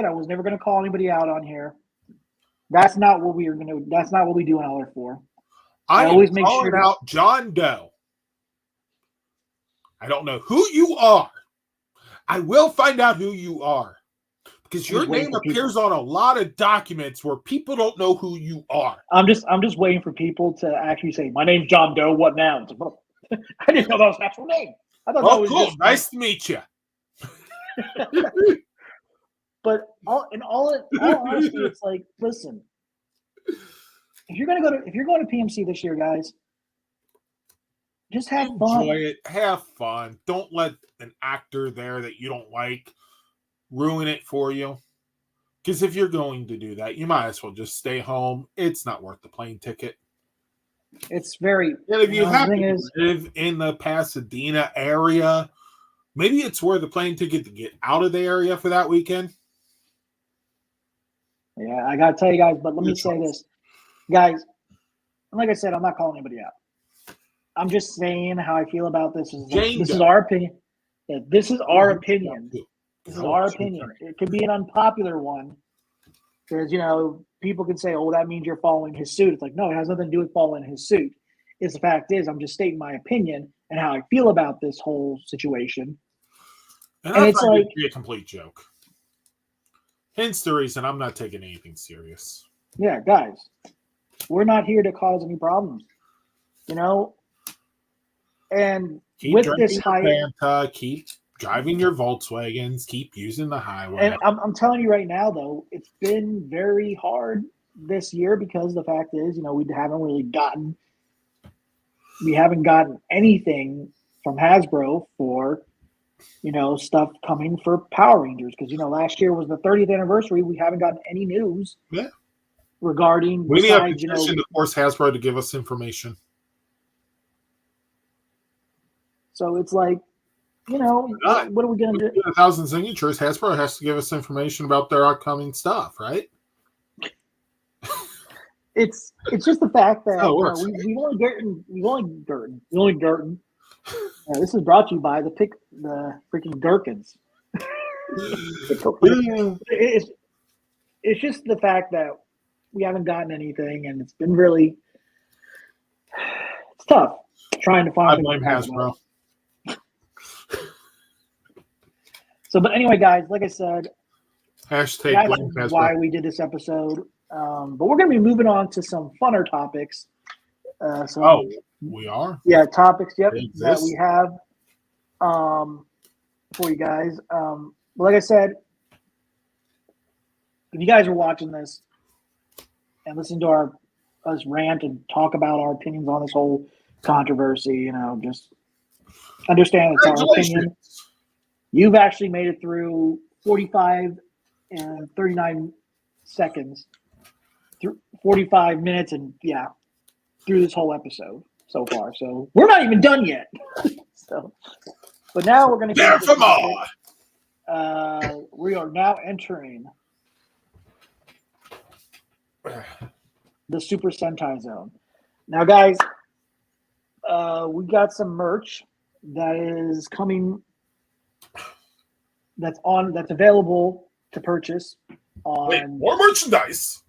was never going to call anybody out on here. That's not what we are going to. That's not what we do in LR4. I always make sure out John Doe. I don't know who you are. I will find out who you are because your name appears on a lot of documents where people don't know who you are. I'm just waiting for people to actually say, "My name's John Doe. What now?" I didn't know that was an actual name. I thought that was cool. Just, nice to meet you. But in all honesty, it's like, listen, if you're going to PMC this year, guys, just have fun. Enjoy it. Have fun. Don't let an actor there that you don't like ruin it for you. Because if you're going to do that, you might as well just stay home. It's not worth the plane ticket. It's very. And if you happen to live in the Pasadena area, maybe it's worth the plane ticket to get out of the area for that weekend. Yeah, I got to tell you guys, but let me say this. Guys, like I said, I'm not calling anybody out. I'm just saying how I feel about this. This is our opinion. Yeah, this is our opinion. This is our opinion. It could be an unpopular one because, people can say, oh, that means you're following his suit. It's like, no, it has nothing to do with following his suit. The fact is, I'm just stating my opinion and how I feel about this whole situation. And it's like a complete joke. Hence the reason I'm not taking anything serious. Yeah, guys, we're not here to cause any problems, And keep with this Fanta, keep driving your Volkswagens, keep using the highway. And I'm telling you right now, though, it's been very hard this year because the fact is, we haven't gotten anything from Hasbro for stuff coming for Power Rangers because last year was the 30th anniversary. We haven't gotten any news regarding. We need a petition to force Hasbro to give us information. So it's like, what are we going to do? 1,000 signatures. Hasbro has to give us information about their upcoming stuff, right? It's just the fact that This is brought to you by the freaking Durkins. It's just the fact that we haven't gotten anything, and it's been really it's tough trying to find. I blame Hasbro. So, but anyway, guys, like I said, Hashtag that's blame Hasbro. why we did this episode. But we're going to be moving on to some funner topics. We are? Yeah, topics, yep, They that exist? we have for you guys. Like I said, if you guys are watching this and listen to us rant and talk about our opinions on this whole controversy, just understand it's our opinion. Congratulations. You've actually made it through 45 and 39 seconds, through 45 minutes, and through this whole episode so far. So we're not even done yet. But now we're going to There for more. We are now entering the Super Sentai Zone. Now, guys, we got some merch that is coming. That's available to purchase on Wait, more merchandise.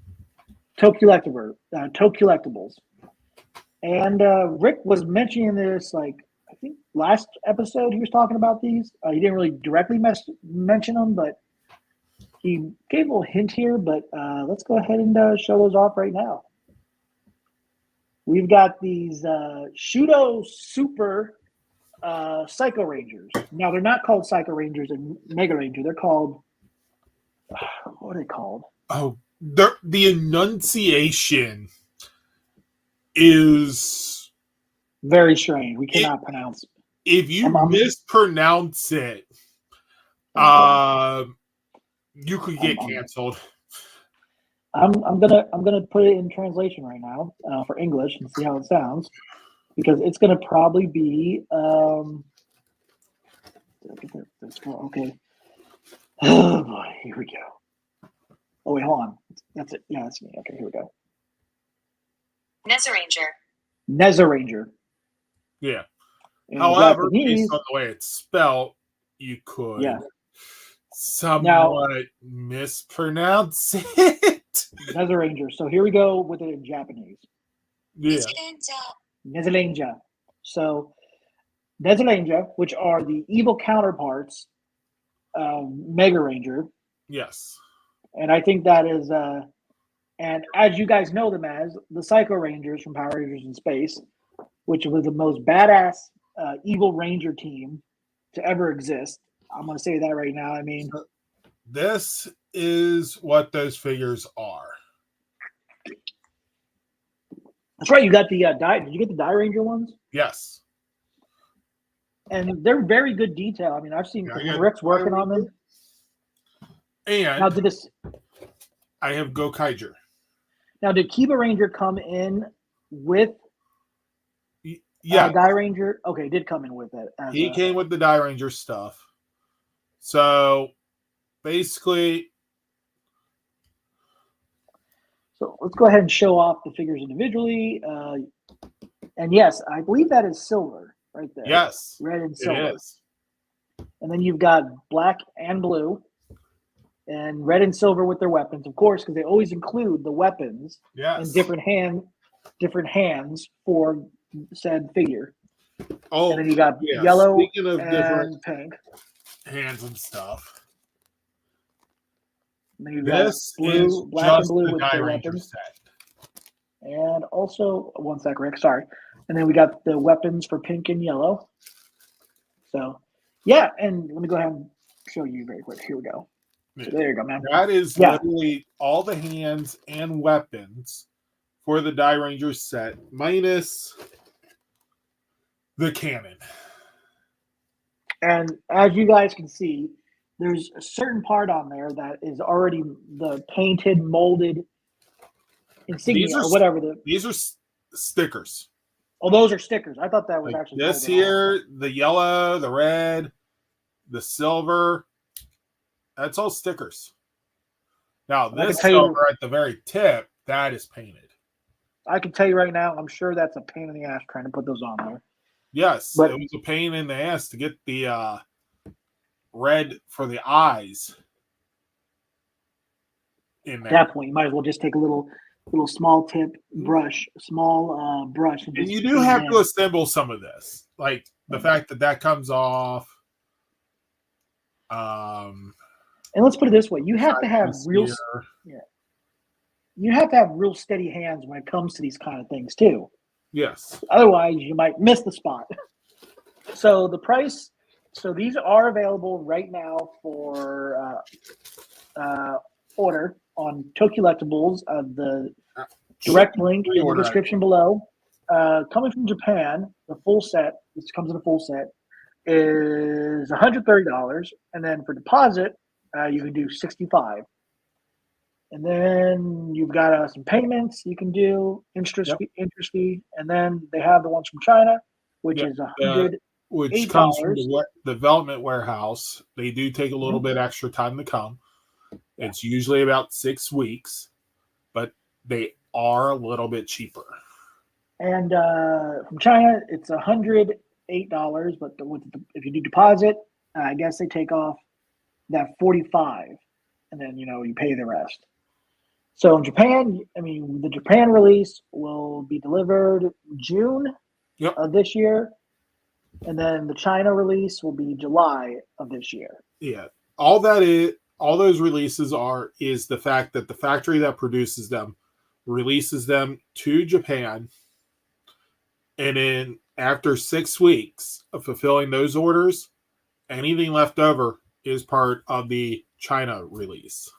Tokulectables. And Rick was mentioning this, I think last episode he was talking about these. He didn't really directly mention them, but he gave a little hint here. But let's go ahead and show those off right now. We've got these Shudo Super Psycho Rangers. Now, they're not called Psycho Rangers and Mega Ranger. They're called, what are they called? Oh, the enunciation is very strange. We cannot pronounce it. If you mispronounce it, you could get canceled. I'm gonna put it in translation right now for English and see how it sounds, because it's gonna probably be okay. Oh boy, here we go. Oh wait, hold on. That's it. Yeah, that's me. Okay, here we go. Nezaranger. Yeah. In However, Japanese, based on the way it's spelled, you could somewhat Now- mispronounce it. Nezaranger. So here we go with it in Japanese. Yeah. Nezalanja. So Nezalanja, which are the evil counterparts of Mega Ranger, Yes. and I think that is and as you guys know them as the Psycho Rangers from Power Rangers in Space, which was the most badass evil ranger team to ever exist. I'm going to say that right now. I mean, This is what those figures are. that's right. You got the did you get the Die Ranger ones? Yes. And they're very good detail. I mean, I've seen I got Rick's working Die on them. And Now, did I have Gokaiger. did Kiba Ranger come in with Yeah. Die Ranger? Okay, he did come in with it. He came with the Die Ranger stuff. So basically, So let's go ahead and show off the figures individually. And yes, I believe that is silver right there. yes, Red and it silver. is. And then you've got black and blue, and red and silver with their weapons, of course, because they always include the weapons Yes. in different hands for said figure. Oh, And then you got yeah. yellow Speaking of and different pink. hands and stuff, And then you've got this blue, is black and just blue the with Die their Ranger weapons. set. And also, one sec, Rick, sorry. And then we got the weapons for pink and yellow. So, yeah, and let me go ahead and show you very quick. Here we go. So there you go, man. That is Yeah. literally all the hands and weapons for the Die Ranger set, minus the cannon. And as you guys can see, there's a certain part on there that is already the painted, molded insignia These are or whatever. These are stickers. Oh, those are stickers. I thought that was Like actually this molded on. here, the yellow, the red, the silver. That's all stickers. Now, I can this tell you- silver at the very tip, that is painted. I can tell you right now, I'm sure that's a pain in the ass trying to put those on there. Yes, But- it was a pain in the ass to get the red for the eyes in At there. that point, you might as well just take a little small tip brush, brush, and And just you do put it have in. to assemble some of this, like the fact that comes off. And let's put it this way: you have to have here. you have to have real steady hands when it comes to these kind of things too. Yes. Otherwise, you might miss the spot. So the price. So these are available right now for order on Tokulectables. The direct link in the Pre-order, description below. Coming from Japan, the full set. This comes in a full set. Is $130, and then for deposit, you can do $65. And then you've got some payments you can do, interest fee, and then they have the ones from China, which is $100. which comes from the development warehouse. They do take a little bit extra time to come. It's usually about 6 weeks, but they are a little bit cheaper. And from China, it's $108, but if you do deposit, I guess they take off that $45, and then you pay the rest. So in Japan, I mean, the Japan release will be delivered June of this year, and then the China release will be July of this year. Yeah, all those releases is the fact that the factory that produces them releases them to Japan, and then after 6 weeks of fulfilling those orders, anything left over is part of the China release.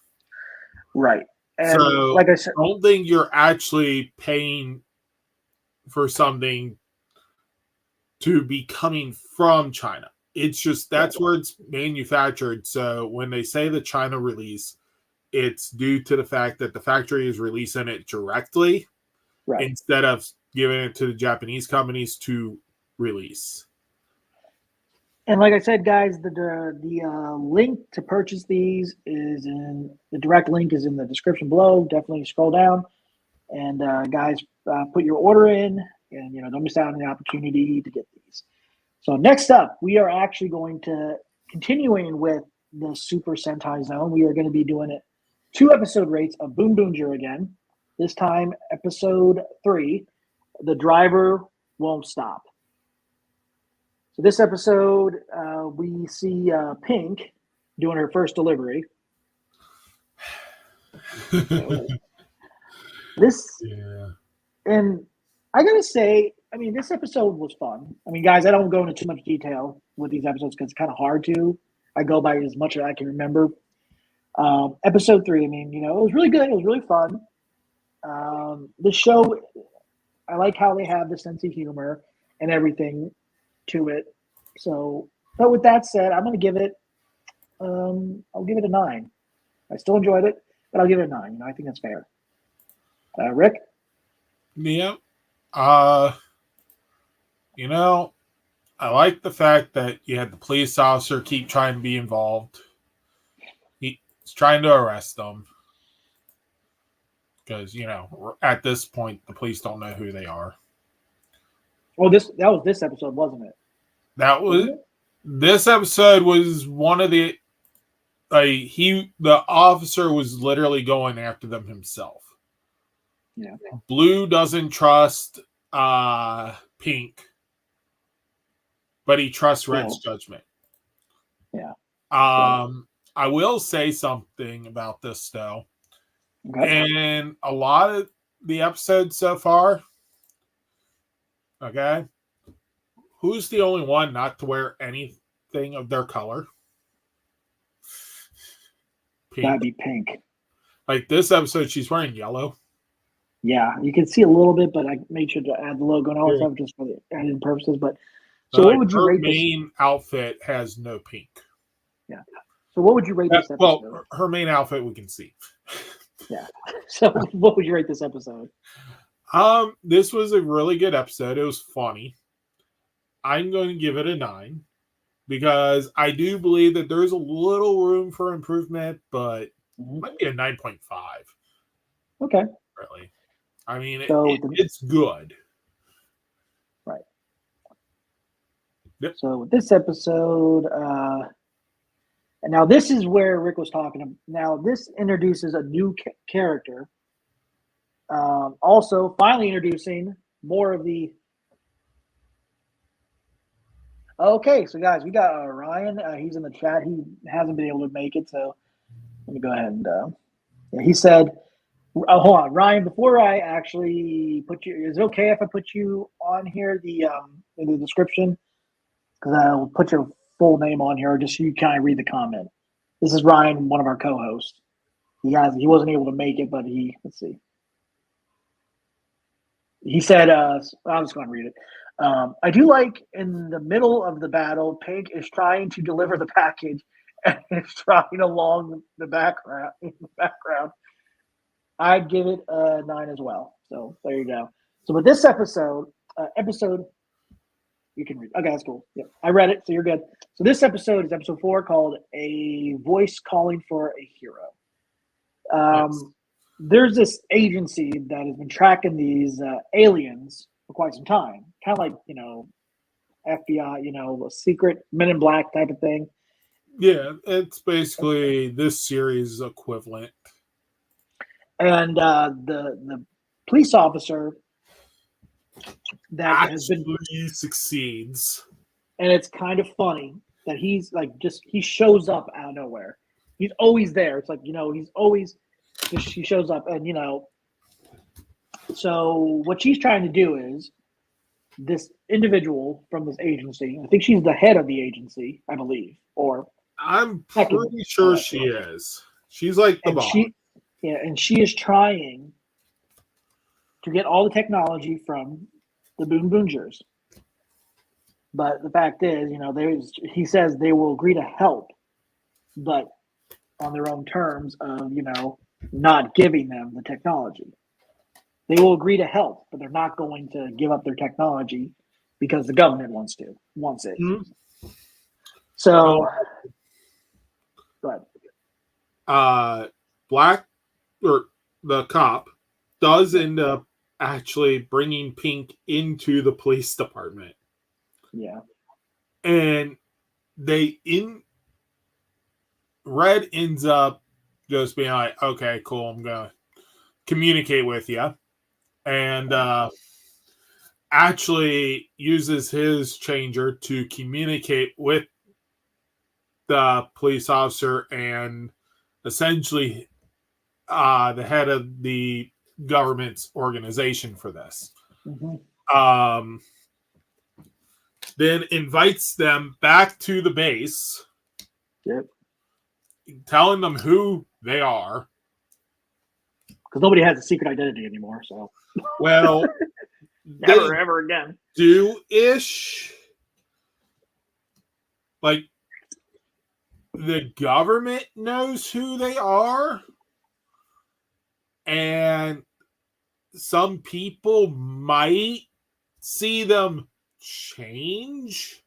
Right. And so, like I said, I don't think you're actually paying for something to be coming from China. It's just that's where it's manufactured. So when they say the China release, it's due to the fact that the factory is releasing it directly instead of giving it to the Japanese companies to release. And like I said, guys, the link to purchase these is the direct link is in the description below. Definitely scroll down, and guys, put your order in, and don't miss out on the opportunity to get these. So next up, we are actually going to continuing with the Super Sentai Zone. We are going to be doing it 2 episode rates of Boom Boomger again. This time, episode 3, The Driver Won't Stop. So this episode, we see Pink doing her first delivery. And I gotta say, I mean, this episode was fun. I mean, guys, I don't go into too much detail with these episodes because it's kind of hard to. I go by as much as I can remember. Episode 3, I mean, it was really good. It was really fun. The show, I like how they have the sense of humor and everything to it. So, but with that said, I'm going to give it, I'll give it a 9. I still enjoyed it, but I'll give it a 9. I think that's fair. Rick? Yeah. I like the fact that you had the police officer keep trying to be involved. He's trying to arrest them. Because, at this point, the police don't know who they are. Well, that was this episode, wasn't it? This episode was one of the the officer was literally going after them himself. Yeah. Blue doesn't trust Pink, but he trusts Red's judgment. Yeah. I will say something about this though. Okay. And a lot of the episodes so far, okay, who's the only one not to wear anything of their color? Pink. That'd be Pink. Like this episode, she's wearing yellow. Yeah, you can see a little bit, but I made sure to add the logo and all that stuff just for the editing purposes. But so, what would you rate this? Her main outfit has no pink. Yeah. So, what would you rate this episode? Well, her main outfit we can see. Yeah. So, what would you rate this episode? This was a really good episode. It was funny. I'm going to give it a 9 because I do believe that there's a little room for improvement, but it might be a 9.5. Okay. Really. I mean, it's good. Right. Yep. So with this episode, and now this is where Rick was talking. Now this introduces a new character. Also, finally introducing more of the. Okay, so guys, we got Ryan. He's in the chat. He hasn't been able to make it, so let me go ahead and. Yeah, he said, hold on, Ryan. Before I actually put you, is it okay if I put you on here in the description? Because I'll put your full name on here, just so you kind of read the comment. This is Ryan, one of our co-hosts. He wasn't able to make it, but let's see. He said, I'm just going to read it. I do like in the middle of the battle, Pink is trying to deliver the package and is trying along the background. I'd give it a 9 as well. So there you go. So with this episode, you can read. Okay, that's cool. Yep, I read it, so you're good. So this episode is episode 4, called "A Voice Calling for a Hero." Yes. There's this agency that has been tracking these aliens for quite some time, kind of like FBI, a secret Men in Black type of thing. Yeah, it's basically this series equivalent. And the police officer that has been succeeds. And it's kind of funny that he's like he shows up out of nowhere. He's always there. It's like, he's always he shows up, and so what she's trying to do is this individual from this agency, I think she's the head of the agency, I believe, or I'm pretty sure she is. She's like the boss. And she is trying to get all the technology from the Boon Boongers. But the fact is, he says they will agree to help, but on their own terms of, not giving them the technology. They will agree to help, but they're not going to give up their technology because the government wants it. Mm-hmm. So, but Black, or the cop, does end up actually bringing Pink into the police department. Yeah. And Red ends up just being like, okay, cool, I'm going to communicate with you. And actually uses his changer to communicate with the police officer and essentially the head of the government's organization for this. Mm-hmm. Then invites them back to the base. Yep. Telling them who they are. Because nobody has a secret identity anymore, so. Well, never, ever again. Do-ish. Like, the government knows who they are. And some people might see them change,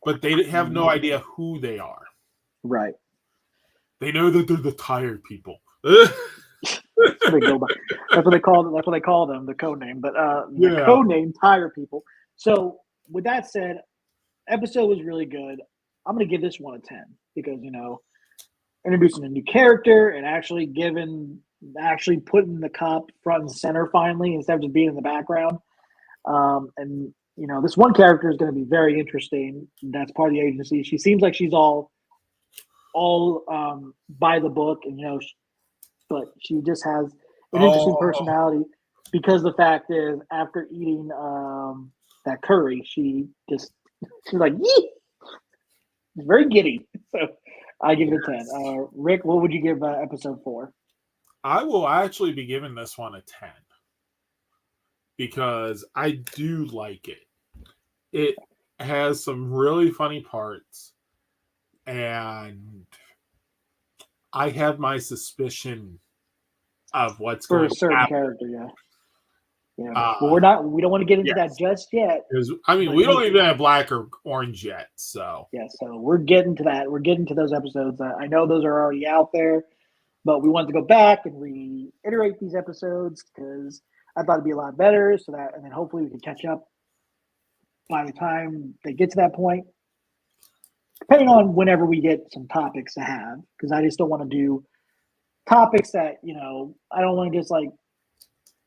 but they have no idea who they are. Right. They know that they're the tired people. That's what they call them, the code name. But the code name, tired people. So with that said, episode was really good. I'm going to give this one a 10 because introducing a new character and actually putting the cop front and center finally instead of just being in the background. And this one character is going to be very interesting. That's part of the agency. She seems like she's all by the book, and but she just has an interesting personality because the fact is, after eating that curry, she's like, yee! It's very giddy. So I give it a 10. Rick, what would you give episode 4? I will actually be giving this one a 10 because I do like it. It has some really funny parts, and I have my suspicion of what's for going a certain to happen. Character, yeah. But we don't want to get into that just yet. Because we don't even have Black or Orange yet, so yeah. So we're getting to that. We're getting to those episodes. I know those are already out there, but we wanted to go back and reiterate these episodes because I thought it'd be a lot better. And then hopefully we can catch up by the time they get to that point, depending on whenever we get some topics to have, because I just don't want to do topics that, I don't want to just like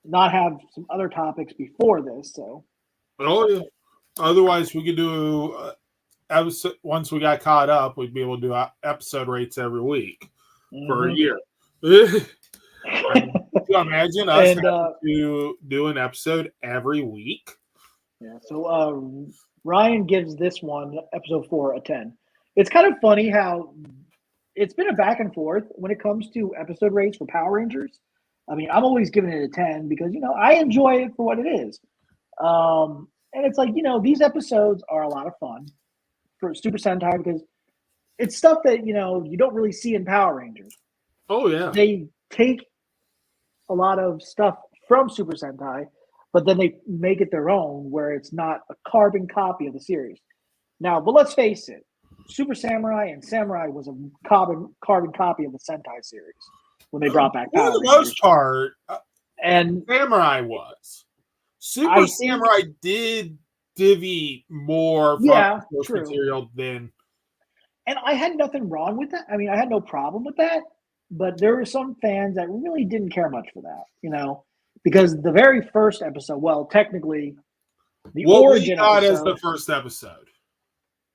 not have some other topics before this. So, Oh, yeah. Otherwise, we could do episode once we got caught up. We'd be able to do episode rates every week for a year. Can you imagine us having to do an episode every week? Yeah. So Ryan gives this one, episode 4, a 10. It's kind of funny how it's been a back and forth when it comes to episode rates for Power Rangers. I mean, I'm always giving it a 10 because, I enjoy it for what it is. And it's like, these episodes are a lot of fun for Super Sentai because it's stuff that, you don't really see in Power Rangers. Oh, yeah. They take a lot of stuff from Super Sentai, but then they make it their own where it's not a carbon copy of the series. Now, but let's face it, Super Samurai and Samurai was a carbon copy of the Sentai series when they brought back Power For the Rangers. most part, And Samurai was. Super Samurai did divvy more from Yeah, source true. material than. And I had nothing wrong with that. I mean, I had no problem with that. But there were some fans that really didn't care much for that, because the very first episode, well, technically, the origin we got episode, as the first episode,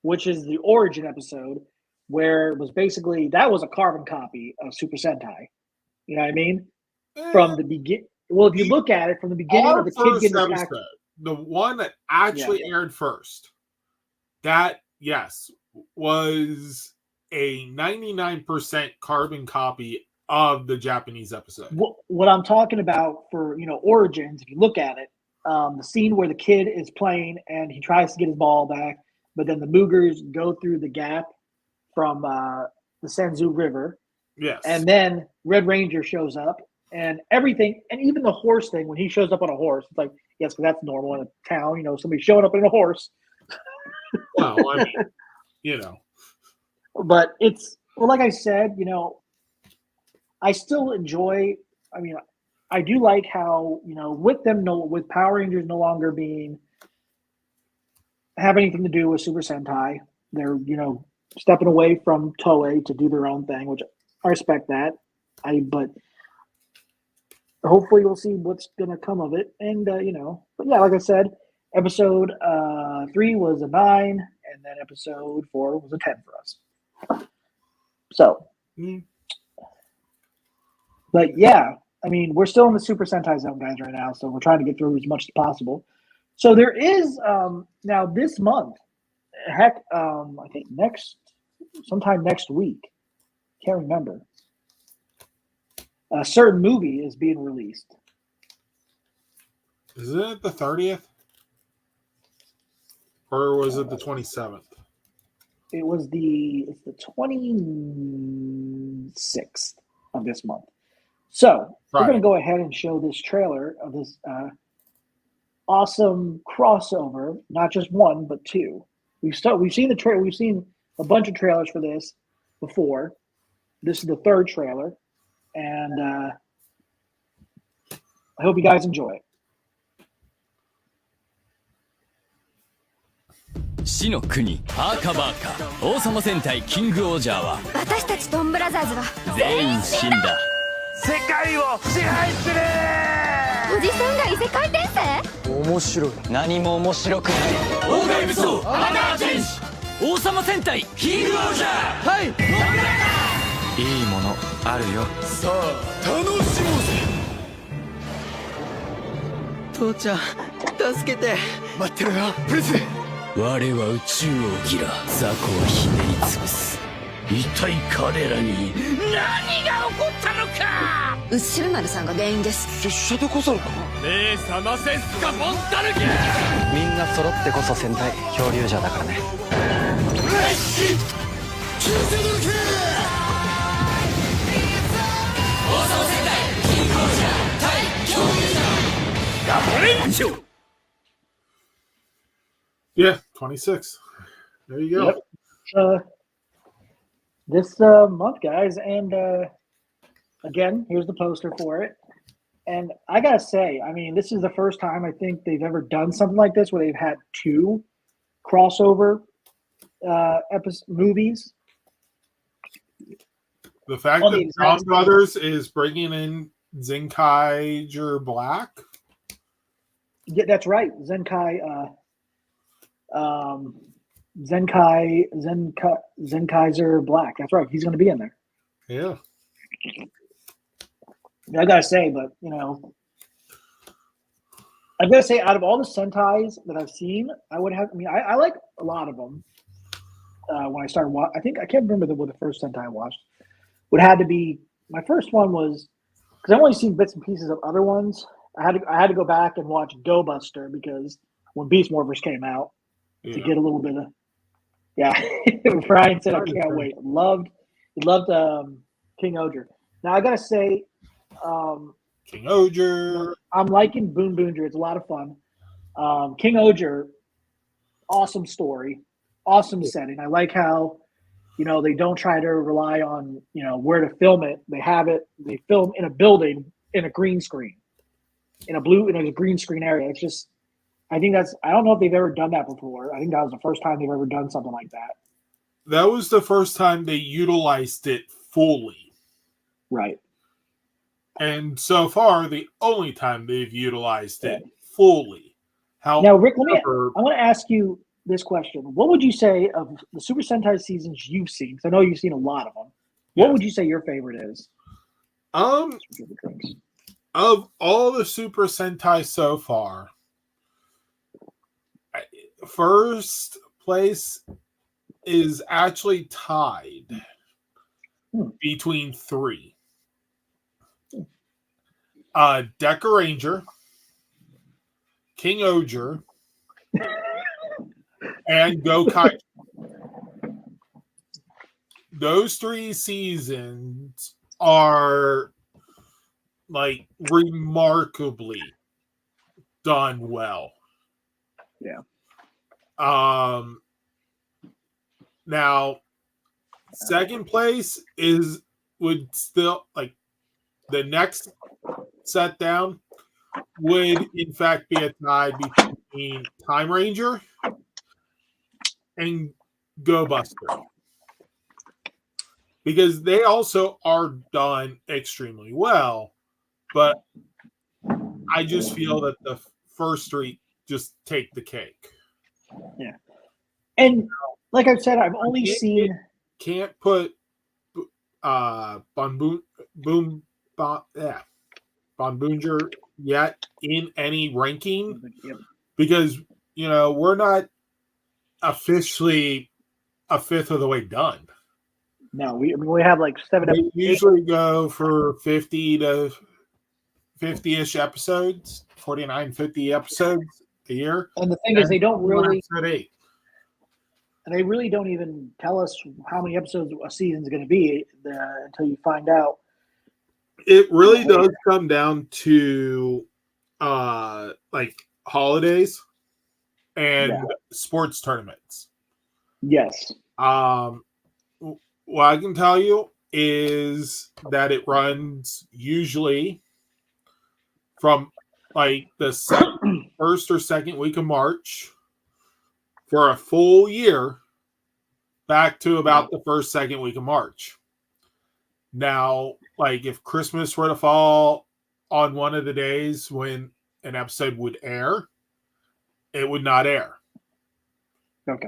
which is the origin episode, where it was basically that was a carbon copy of Super Sentai. You know what I mean? From the begin. Well, if you look at it from the beginning our of the kid first getting episode, attacked, the one that actually aired first, that yes was a 99% carbon copy of the Japanese episode. what I'm talking about for origins, if you look at it, the scene where the kid is playing and he tries to get his ball back, but then the Moogers go through the gap from the Senzu River, Yes, and then Red Ranger shows up and everything, and even the horse thing when he shows up on a horse, it's like yes, because that's normal in a town, somebody showing up in a horse. well, I mean, But it's like I said, I still enjoy. I mean, I do like how with Power Rangers no longer have anything to do with Super Sentai. They're stepping away from Toei to do their own thing, which I respect that. But hopefully we'll see what's gonna come of it. And but yeah, like I said, episode 3 was a 9, and then episode 4 was a 10 for us. So, but yeah, I mean, we're still in the Super Sentai zone, guys, right now. So we're trying to get through as much as possible. So there is now this month, heck, I think sometime next week, can't remember. A certain movie is being released. Is it the 30th? Or was it the 27th? It's the 26th of this month. So we're going to go ahead and show this trailer of this awesome crossover, not just one, but 2. We've seen the trailer. We've seen a bunch of trailers for this before. This is the 3rd trailer, and I hope you guys enjoy it. 死の国アーカバーカ王様戦隊キングオージャーは私たちドンブラザーズは全員死んだ世界を支配するおじさんが異世界転生面白い何も面白くない王外武装アナーチェンジ王様戦隊キングオージャーはいいいものあるよさあ楽しもうぜ父ちゃん助けて待ってろよプリンス我は宇宙をギラ雑魚をひねり潰す一体彼らに何が起こったのかウッシュルマルさんが原因です拙者でこそか目覚ませスカボンタヌキみんな揃ってこそ戦隊漂流者だからね王様戦隊キングオージャー対恐竜者ガボレンチョ Yeah, 26. There you go. Yep. This month, guys, and again, here's the poster for it. And I gotta say, I mean, this is the first time I think they've ever done something like this where they've had 2 crossover movies. The fact On the that exact John same- Brothers is bringing in Zenkaiger Black. Yeah, that's right. Zenkaiser Black. That's right. He's going to be in there. Yeah. I gotta say, but I've got to say, out of all the Sentais that I've seen, I would have. I mean, I like a lot of them. When I started watching, I think I can't remember what the first Sentai I watched. Would have to be my first one was because I've only seen bits and pieces of other ones. I had to go back and watch Go Buster because when Beast Morphers came out to get a little bit of Brian said I can't wait. He loved King Oger. Now I gotta say, King Oger. I'm liking Boon Boonger. It's a lot of fun. King Oger, awesome story, awesome setting. I like how they don't try to rely on where to film it. They film in a building in a green screen, in a green screen area. It's just, I don't know if they've ever done that before. I think that was the first time they've ever done something like that. That was the first time they utilized it fully. Right. And so far, the only time they've utilized it fully. Now, Rick, I want to ask you this question. What would you say of the Super Sentai seasons you've seen? Because I know you've seen a lot of them. What would you say your favorite is? Of all the Super Sentai so far, first place is actually tied between three. Deca Ranger, King Oger, and Gokai. Those 3 seasons are like remarkably done well. Yeah. Now, second place would still like the next set down would in fact be a tie between Time Ranger and Go Buster, because they also are done extremely well, but I just feel that the first 3 just take the cake. Yeah. And like I've said, I've only seen. Can't put Bon Boonger yet in any ranking because we're not officially a fifth of the way done. No, we have like 7. They usually go for 50 to 50-ish episodes, 49, 50 episodes a year. And the thing is, they don't really. And they really don't even tell us how many episodes a season is going to be until you find out. It really does come down to like holidays and sports tournaments. Yes. What I can tell you is that it runs usually from like the first or second week of March for a full year back to about the first, second week of March. Now, like if Christmas were to fall on one of the days when an episode would air, it would not air. Okay.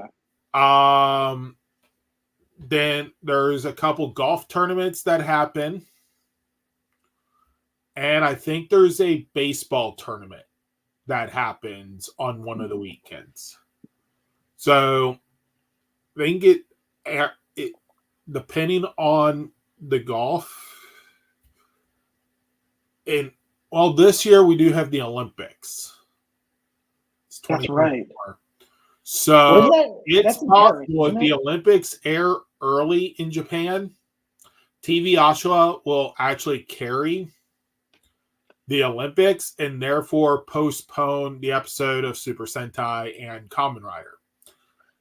Then there's a couple golf tournaments that happen. And I think there's a baseball tournament that happens on one of the weekends. So they can get it depending on the golf. And well, this year we do have the Olympics. That's right. So it's possible if the Olympics air early in Japan, TV Ashua will actually carry the Olympics and therefore postpone the episode of Super Sentai and Kamen Rider,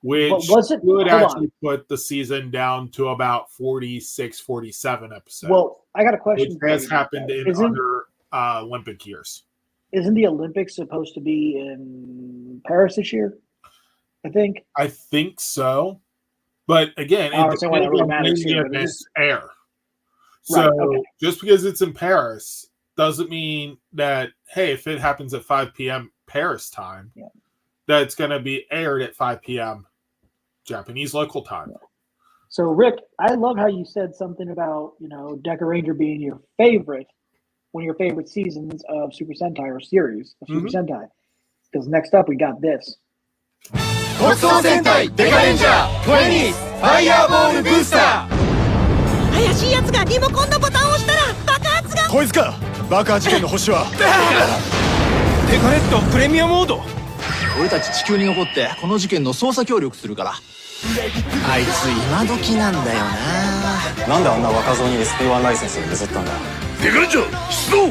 which would actually put the season down to about 46, 47 episodes. Well, I got a question. Which has happened in other Olympic years. Isn't the Olympics supposed to be in Paris this year? I think. I think so. But again, I it don't see why that really depends matters on when the here, but event it's- air. So Right, okay. just because it's in Paris doesn't mean that, hey, if it happens at 5 p.m. Paris time, Yeah. that it's going to be aired at 5 p.m. Japanese local time. So, Rick, I love how you said something about, Deca Ranger being your favorite, one of your favorite seasons of Super Sentai or series of Super Sentai. Because next up, we got this. 特捜戦隊デカレンジャー20ファイヤーボールブースター怪しい奴がリモコンのボタンを押したら爆発がこいつか爆破事件の星はデカレットプレミアムモード俺たち地球に残ってこの事件の捜査協力するからあいつ今時なんだよななんであんな若造に SP1 ライセンスを譲ったんだデカレンジャー出動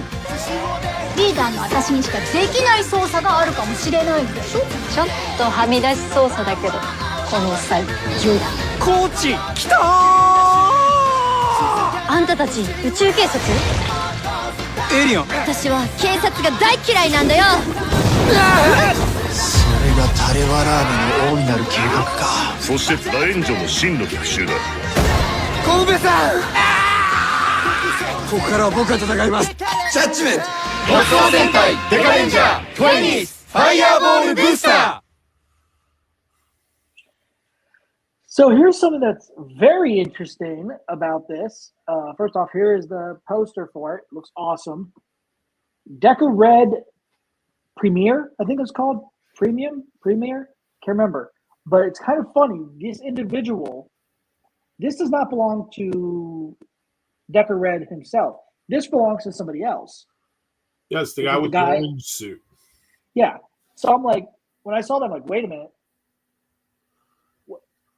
リーダーの私にしかできない操作があるかもしれないでしょ。ちょっとはみ出し操作だけどこの際銃だ。コーチ来たーあんたたち宇宙警察？エイリアン私は警察が大嫌いなんだよ。それがタレワラーメの大いなる計画かそして楕円城の真の逆襲だ小梅さんここからは僕が戦いますジャッジメント特捜戦隊デカレンジャー20ファイヤーボールブースター So here's something that's very interesting about this. First off, here is the poster for it. Looks awesome. Deca Red Premiere, I think it's called. Premiere? Can't remember. But it's kind of funny. This individual, this does not belong to Deca Red himself. This belongs to somebody else. Yes, the guy with the orange suit. Yeah. So I'm like, when I saw that, I'm like, wait a minute.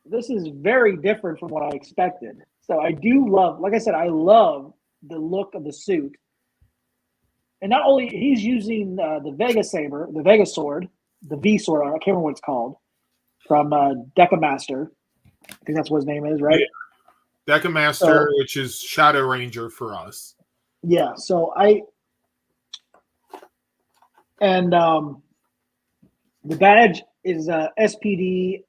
This is very different from what I expected. So I do love, like I said, I love the look of the suit. And not only, he's using the Vega Saber, the Vega Sword, the V Sword, I can't remember what it's called, from Deca Master. I think that's what his name is, right? Yeah. Deca Master, which is Shadow Ranger for us. Yeah, so the badge is SPD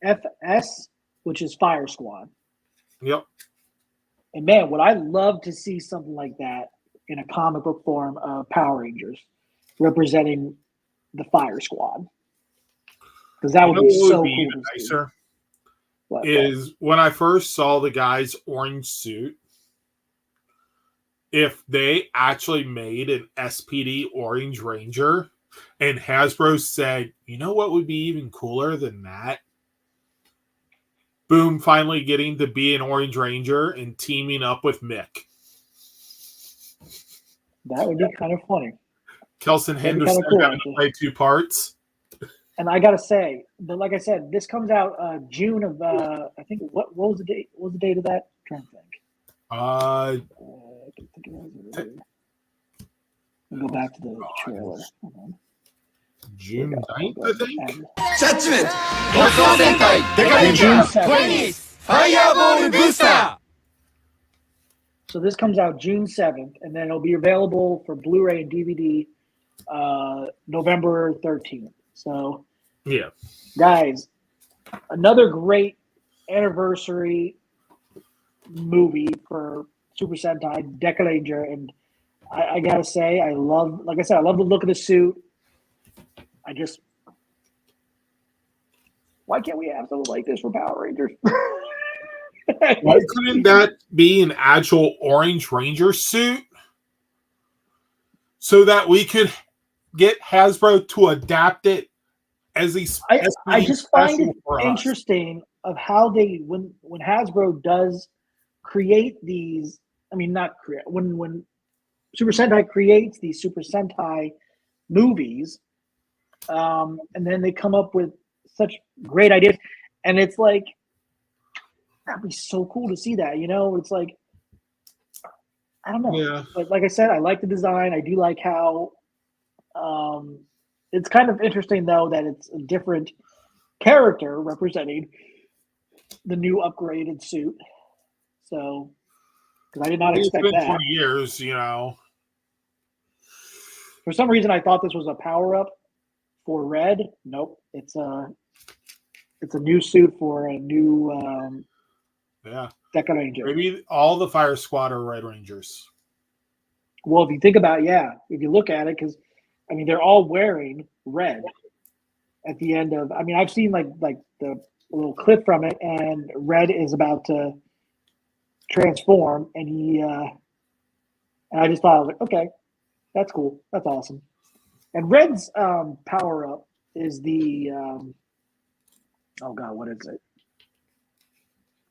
FS, which is Fire Squad. Yep. And man, would I love to see something like that in a comic book form of Power Rangers representing the Fire Squad. Because that would be so cool. Even nicer is when I first saw the guy's orange suit, if they actually made an SPD Orange Ranger and Hasbro said, you know what would be even cooler than that? Boom, finally getting to be an Orange Ranger and teaming up with Mick. That would be kind of funny. Kelson Henderson cool, got to play two parts. And I gotta say, but like I said, this comes out June of I think what was the date? What was the date of that? I'm trying to think. We'll go back to the trailer. Hold on. June 9th, I think. Judgment! 特捜戦隊デカレンジャー20ファイヤーボールブースター So this comes out June 7th, and then it'll be available for Blu-ray and DVD November 13th. So, yeah, guys, another great anniversary movie for Super Sentai, Deca Ranger, and I gotta say, I love the look of the suit. Why can't we have something like this for Power Rangers? Why couldn't that be an actual Orange Ranger suit so that we could get Hasbro to adapt it as these? I just find it interesting of how they when Hasbro does create these. I mean, not create when Super Sentai creates these Super Sentai movies, and then they come up with such great ideas, and it's like. That'd be so cool to see that, it's like, I don't know. Yeah. But like I said, I like the design. I do like how it's kind of interesting, though, that it's a different character representing the new upgraded suit. So, because I did not expect it's been that. 20 years, For some reason, I thought this was a power-up for Red. Nope. It's It's a new suit for a new Yeah. Deca Ranger. Maybe all the Fire Squad are Red Rangers. Well, if you think about if you look at it, because I mean they're all wearing red at the end of. I mean, I've seen like the little clip from it, and Red is about to transform, and and I just thought I was like, okay, that's cool, that's awesome. And Red's power up is the oh god, what is it?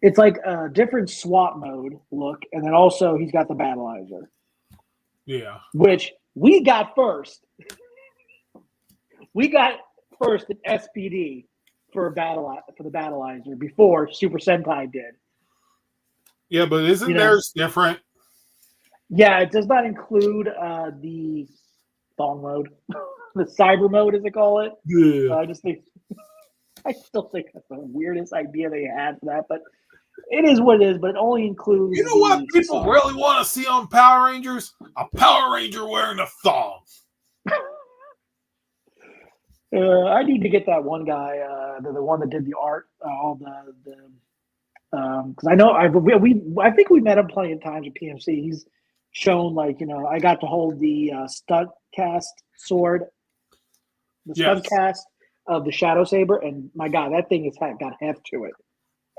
It's like a different SWAT mode look, and then also he's got the Battleizer. Yeah. Which we got first. We got first an SPD for the Battleizer before Super Sentai did. Yeah, but isn't theirs different? Yeah, it does not include the thong mode, the cyber mode, as they call it. Yeah. I still think that's the weirdest idea they had for that, but it is what it is. But it only includes. You know what people really want to see on Power Rangers? A Power Ranger wearing a thong. I need to get that one guy, the one that did the art, all because I know I think we met him plenty of times at PMC. He's shown I got to hold the stunt cast sword, the stunt cast of the Shadow Saber, and my God, that thing has got heft to it.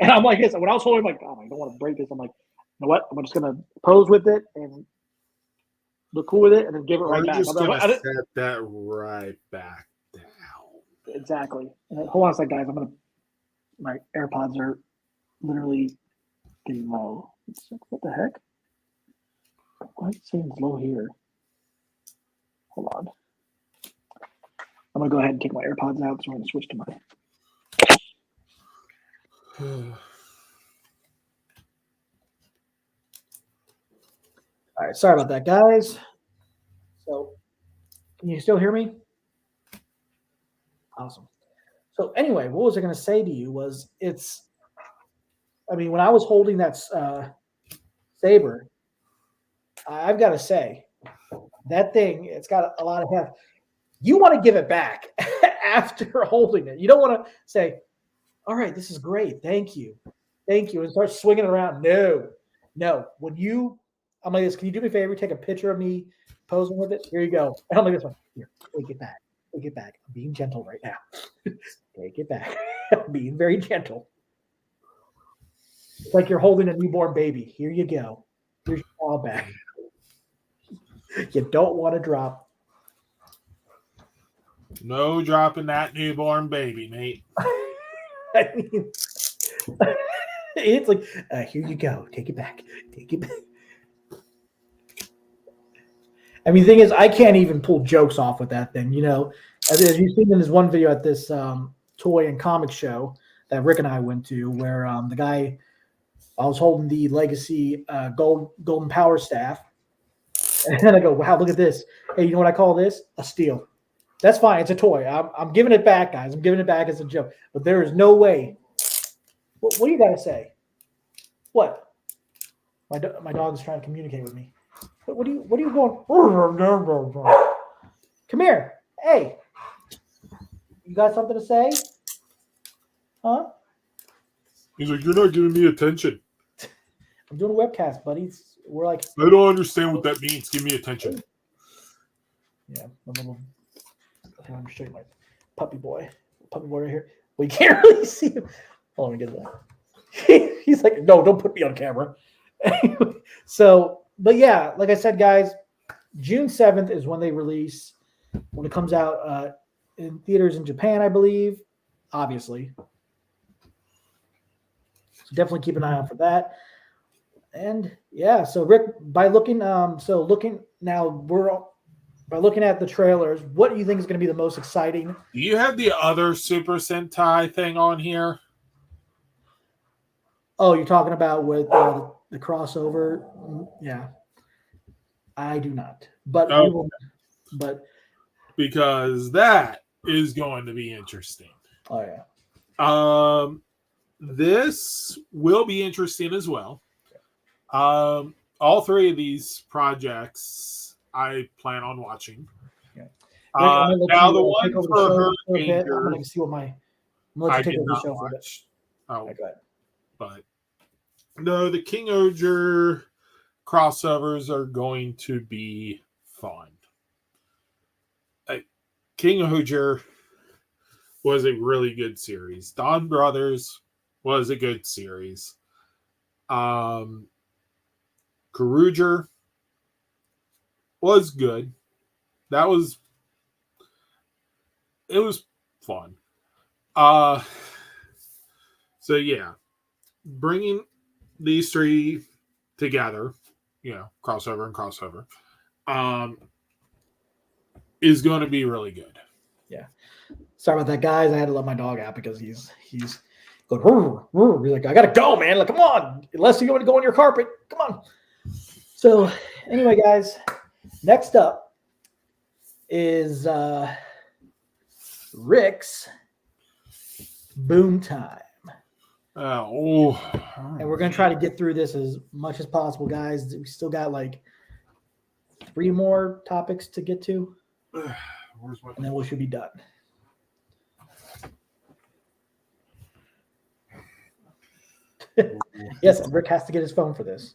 And I'm like this when I was holding, I'm like, oh, I don't want to break this. I'm like, you know what? I'm just gonna pose with it and look cool with it, and then give it right back. Just gonna set that right back down. Exactly. Hold on a second, guys. My AirPods are literally getting low. What the heck? Why is it saying it's low here? Hold on. I'm going to go ahead and take my AirPods out, so I'm going to switch to my... All right, sorry about that, guys. So, can you still hear me? Awesome. So anyway, what was I going to say to you was when I was holding that saber, I've got to say, that thing, it's got a lot of heft. You want to give it back after holding it. You don't want to say, all right, this is great. Thank you. Thank you. And start swinging it around. No. I'm like this, can you do me a favor? Take a picture of me posing with it. Here you go. And I'm like this one. Here, take it back. Take it back. I'm being gentle right now. Take it back. I'm being very gentle. It's like you're holding a newborn baby. Here you go. Here's your paw back. You don't want to drop. No dropping that newborn baby, mate. I mean, it's like, here you go. Take it back. Take it back. I mean, the thing is, I can't even pull jokes off with that thing. As you've seen in this one video at this toy and comic show that Rick and I went to, where the guy, I was holding the Legacy Golden Power Staff, and then I go, "Wow, look at this! Hey, you know what I call this? A steal. That's fine. It's a toy. I'm giving it back, guys. I'm giving it back as a joke. But there is no way. What do you got to say? What? My dog is trying to communicate with me. What are you going? Come here. Hey. You got something to say? Huh? He's like, you're not giving me attention. I'm doing a webcast, buddy. We're like, I don't understand what that means. Give me attention. Yeah, I'm going to show you my puppy boy right here. We can't really see him. Hold on, let me get that. He's like, no, don't put me on camera. But yeah, like I said, guys, June 7th is when they release, when it comes out in theaters in Japan, I believe, obviously. So definitely keep an eye out for that. And yeah, so Rick, by looking at the trailers, what do you think is going to be the most exciting? Do you have the other Super Sentai thing on here? Oh, you're talking about with the crossover? Yeah. I do not. But because that is going to be interesting. Oh yeah. This will be interesting as well. All three of these projects I plan on watching. Yeah. Now the one for I'm going to see what my I'm gonna let I you take did over the not show for a bit. watch. Oh, All right, go ahead. but no, the King Oger crossovers are going to be fun. King Oger was a really good series. Don Brothers was a good series. Karuger was good. It was fun. So yeah, bringing these three together, crossover and crossover, is going to be really good. Yeah. Sorry about that, guys. I had to let my dog out because he's going, rrr, rrr. He's like, I gotta go, man. Like, come on. Unless you're going to go on your carpet. Come on. So anyway, guys, next up is Rick's Boom Time. And we're going to try to get through this as much as possible, guys. We still got like 3 more topics to get to. And then we should be done. Yes, Rick has to get his phone for this.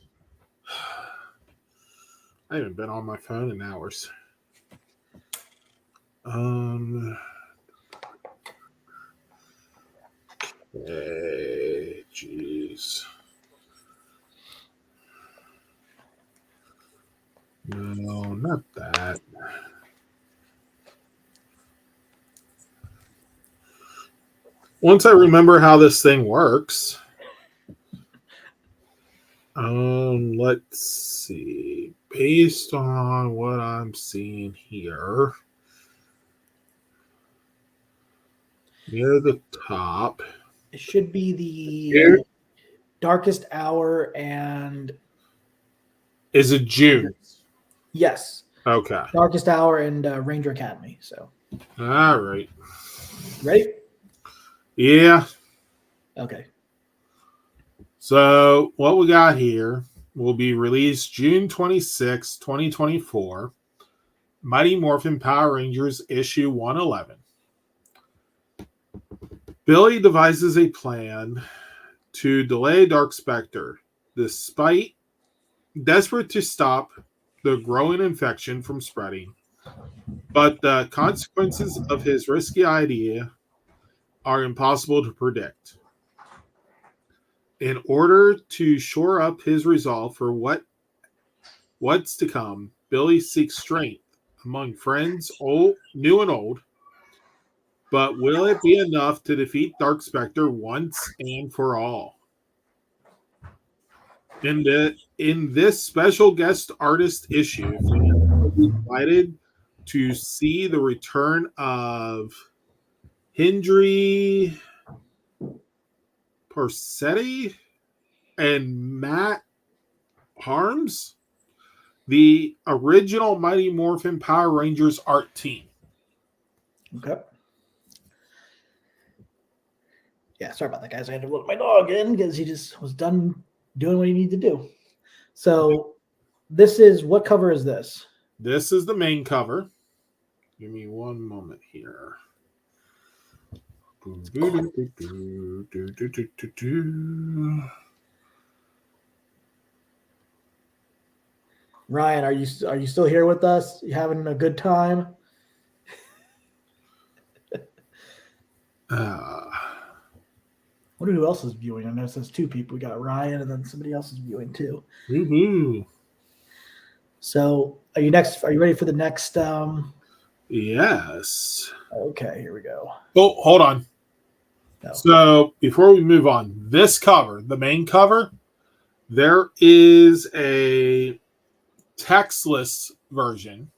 I haven't been on my phone in hours. Jeez. No, not that. Once I remember how this thing works, let's see. Based on what I'm seeing here, near the top, it should be the Darkest Hour and is it June? Yes. Okay. Darkest Hour and Ranger Academy. So. All right. Ready? Yeah. Okay. So what we got here will be released June 26, 2024. Mighty Morphin Power Rangers issue 111. Billy devises a plan to delay Dark Spectre, desperate to stop the growing infection from spreading. But the consequences of his risky idea are impossible to predict. In order to shore up his resolve for what's to come, Billy seeks strength among friends, new and old. But will it be enough to defeat Dark Spectre once and for all? In this special guest artist issue, fans will be invited to see the return of Hendry Porcetti and Matt Harms, the original Mighty Morphin Power Rangers art team. Okay. Yeah, sorry about that, guys. I had to let my dog in because he just was done doing what he needed to do. So this is, what cover is this? This is the main cover. Give me one moment here. Ryan, are you still here with us? You having a good time? Wonder who else is viewing. I know it says 2 people. We got Ryan, and then somebody else is viewing too. Woo-hoo. So, are you ready for the next? Yes. Okay, here we go. Oh, hold on. No. So before we move on, this cover, the main cover, there is a textless version.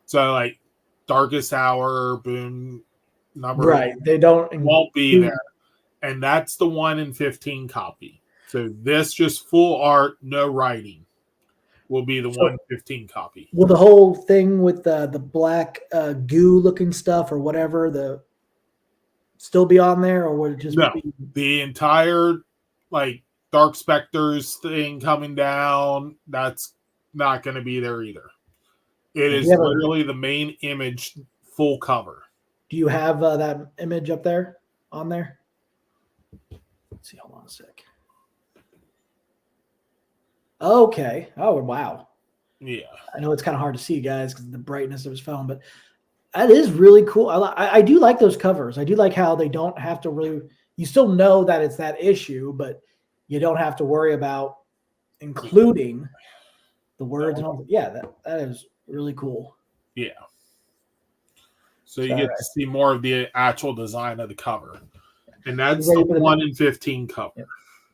So like Darkest Hour, Boom number. Right. They won't be there. And that's the 1 in 15 copy. So this just full art, no writing, will be the 1 in 15 copy. Will the whole thing with the black goo looking stuff or whatever still be on there, or would it just be the entire like Dark Specters thing coming down? That's not going to be there either. It is literally the main image, full cover. Do you have that image up there? on there? Let's see. Hold on a sec. Okay. Oh, wow. Yeah. I know it's kind of hard to see, guys, because of the brightness of his phone, but that is really cool. I do like those covers. I do like how they don't have to really. You still know that it's that issue, but you don't have to worry about including the words and all. Yeah, that is really cool. Yeah. So you get to see more of the actual design of the cover. And that's the 1 in 15 cover. Yeah.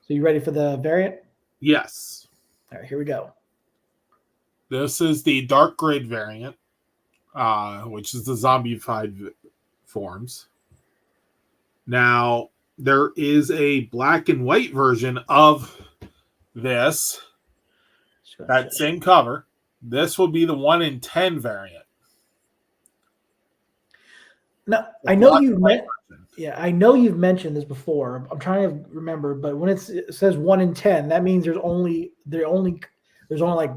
So you ready for the variant? Yes. All right, here we go. This is the dark grade variant, which is the zombified forms. Now, there is a black and white version of this. That same cover. This will be the 1 in 10 variant. Now, I know you've mentioned this before. I'm trying to remember, but when it says 1 in 10, that means there's only like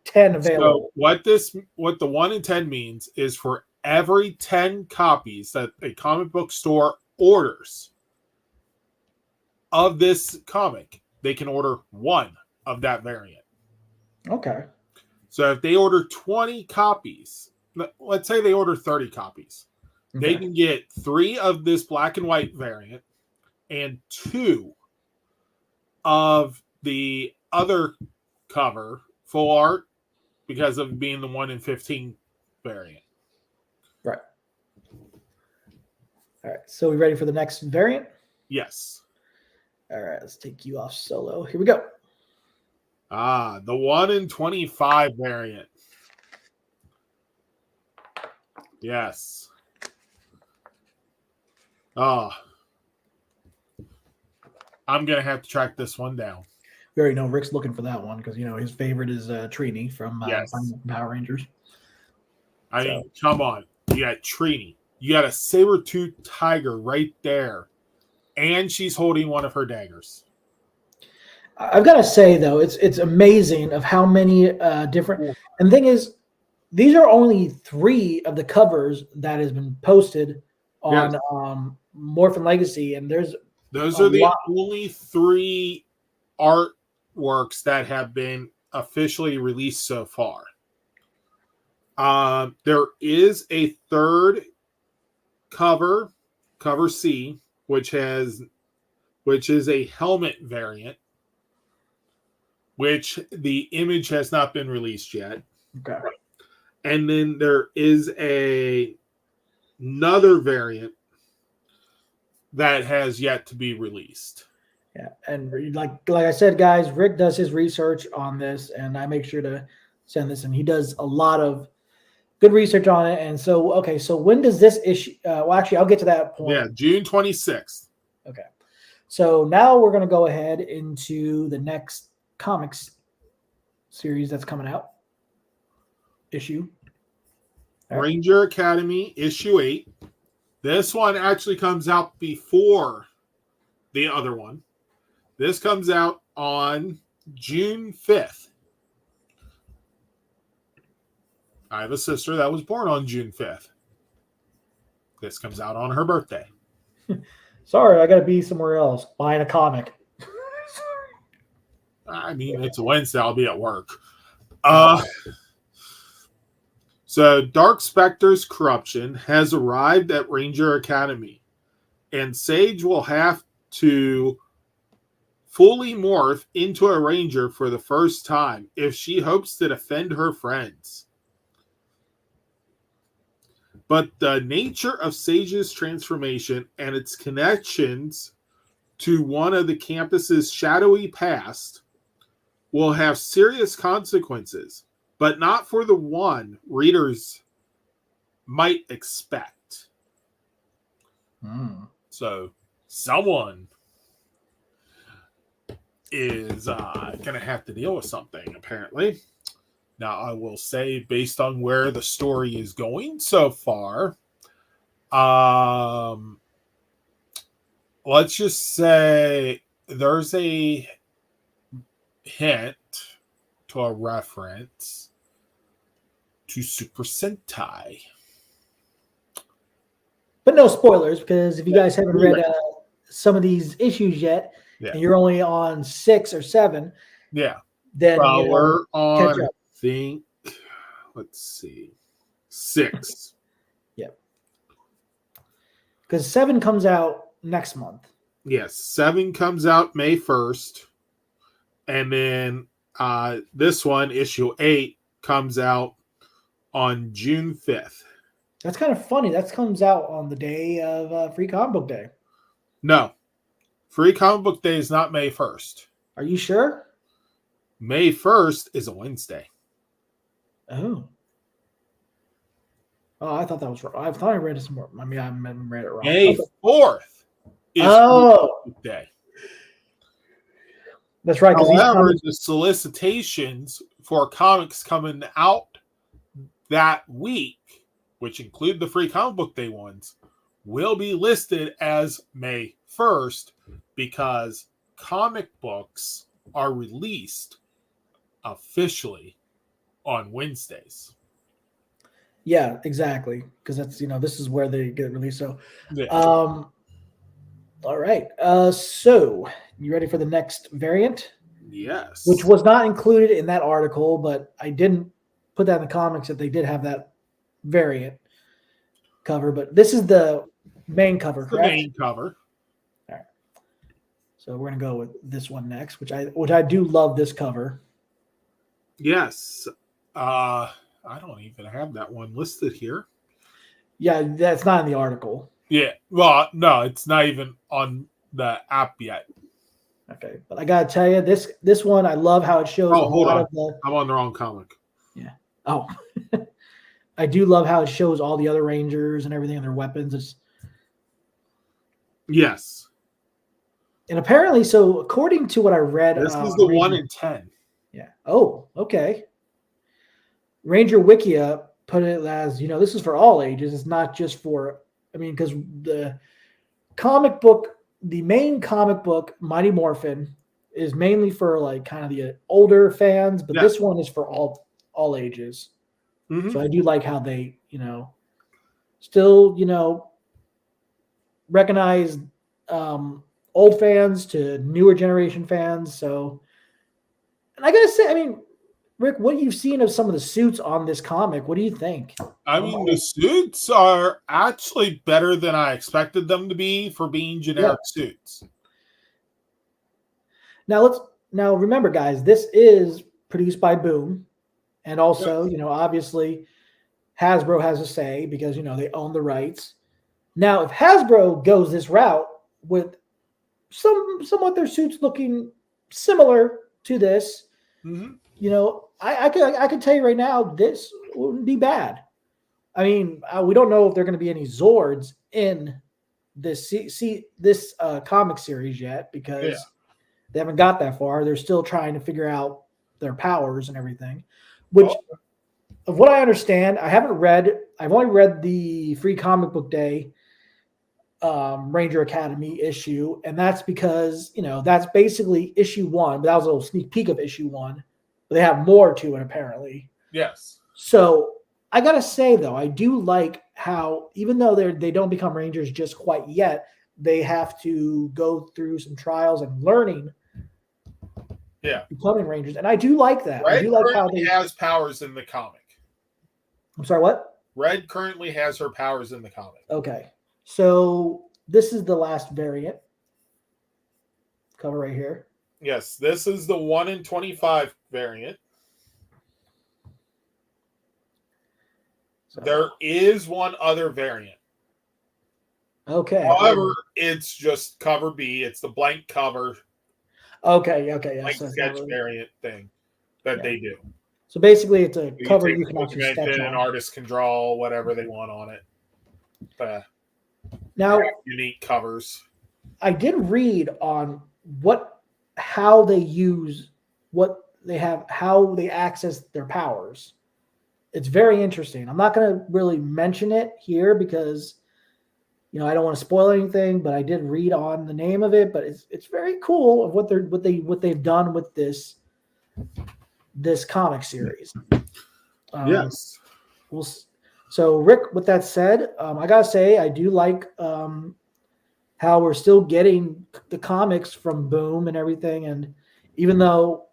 10 available. So what the 1 in 10 means is for every 10 copies that a comic book store orders of this comic, they can order 1 of that variant. Okay. So if they order 20 copies, let's say they order 30 copies, they can get 3 of this black and white variant and 2 of the other cover full art because of being the 1 in 15 variant. Right. All right. So we ready for the next variant? Yes. All right. Let's take you off solo. Here we go. The 1 in 25 variant. Yes. I'm going to have to track this one down. We already know Rick's looking for that one because, his favorite is Trini from Power Rangers. I mean, come on. You got Trini. You got a saber-toothed tiger right there. And she's holding one of her daggers. I've got to say, though, it's amazing of how many different. And the thing is, these are only 3 of the covers that has been posted on Morphin Legacy, and those are the only 3 artworks that have been officially released so far. There is a 3rd cover C, which is a helmet variant, which the image has not been released yet. Okay. And then there is another variant that has yet to be released. Yeah, and like I said, guys, Rick does his research on this, and I make sure to send this, and he does a lot of good research on it. And so, so when does this issue? Well, actually, I'll get to that point. Yeah, June 26th. Okay, so now we're going to go ahead into the next comics series that's coming out. Issue. Ranger Academy issue 8. This one actually comes out before the other one. This comes out on June 5th. I have a sister that was born on June 5th. This comes out on her birthday. Sorry, I got to be somewhere else buying a comic. I mean, it's a Wednesday. I'll be at work. So Dark Spectre's corruption has arrived at Ranger Academy, and Sage will have to fully morph into a Ranger for the first time if she hopes to defend her friends. But the nature of Sage's transformation and its connections to one of the campus's shadowy past will have serious consequences, but not for the one readers might expect. So someone is going to have to deal with something, apparently. Now, I will say, based on where the story is going so far, let's just say there's a hint to a reference to Super Sentai. But no spoilers, because if you guys haven't read some of these issues yet, and you're only on 6 or 7, then we're on, catch up. I think, let's see, 6. Yep. Because 7 comes out next month. Yes, 7 comes out May 1st. And then this one, issue 8, comes out on June 5th. That's kind of funny. That comes out on the day of Free Comic Book Day. No. Free Comic Book Day is not May 1st. Are you sure? May 1st is a Wednesday. Oh. Oh, I thought that was wrong. I thought I read it somewhere. I mean, I read it wrong. May 4th is Free Comic Book Day. That's right. However, the solicitations for comics coming out that week, which include the Free Comic Book Day ones, will be listed as May 1st because comic books are released officially on Wednesdays. Yeah, exactly. Because that's, this is where they get released. So, all right. So you ready for the next variant? Yes. Which was not included in that article, but I didn't put that in the comics that they did have that variant cover. But this is the main cover, correct? The main cover. All right. So we're gonna go with this one next, which I do love this cover. Yes. I don't even have that one listed here. Yeah, that's not in the article. Yeah. Well, no, it's not even on the app yet. Okay, but I gotta tell you, this one, I love how it shows a lot of the. I'm on the wrong comic. Yeah. Oh, I do love how it shows all the other Rangers and everything and their weapons. Yes. And apparently, so according to what I read, this is the 1 in 10. Yeah. Oh, okay. Ranger Wikia put it as, this is for all ages. It's not just for, because the main comic book, Mighty Morphin, is mainly for like kind of the older fans, but this one is for all ages. Mm-hmm. So I do like how they, still, recognize old fans to newer generation fans. So, and I gotta say, Rick, what you've seen of some of the suits on this comic, what do you think? The suits are actually better than I expected them to be for being generic suits. Now remember, guys, this is produced by Boom, and also, obviously, Hasbro has a say because they own the rights. Now, if Hasbro goes this route with somewhat their suits looking similar to this, I could tell you right now, this wouldn't be bad. We don't know if there are going to be any Zords in this comic series yet because they haven't got that far. They're still trying to figure out their powers and everything. Which, of what I understand, I've only read the Free Comic Book Day Ranger Academy issue, and that's because that's basically issue 1, but that was a little sneak peek of issue 1. But they have more to it apparently. Yes. So I gotta say though, I do like how even though they don't become Rangers just quite yet, they have to go through some trials and learning. Yeah. Becoming Rangers, and I do like that. Red I do like how they has powers in the comic. I'm sorry, what? Red currently has her powers in the comic. Okay. So this is the last variant cover right here. Yes, this is the 1 in 25 variant. So, there is one other variant. Okay. However, it's just cover B. It's the blank cover. Okay. Yeah, like sketch variant thing that they do. So basically, it's a cover you can actually sketch on. An artist can draw whatever they want on it. Now, unique covers. I did read on how they use what they have, how they access their powers. It's very interesting. I'm not going to really mention it here because, I don't want to spoil anything, but I did read on the name of it, but it's very cool of what they've done with this comic series. Yes. So, Rick, with that said, I gotta say I do like how we're still getting the comics from Boom and everything, and even though,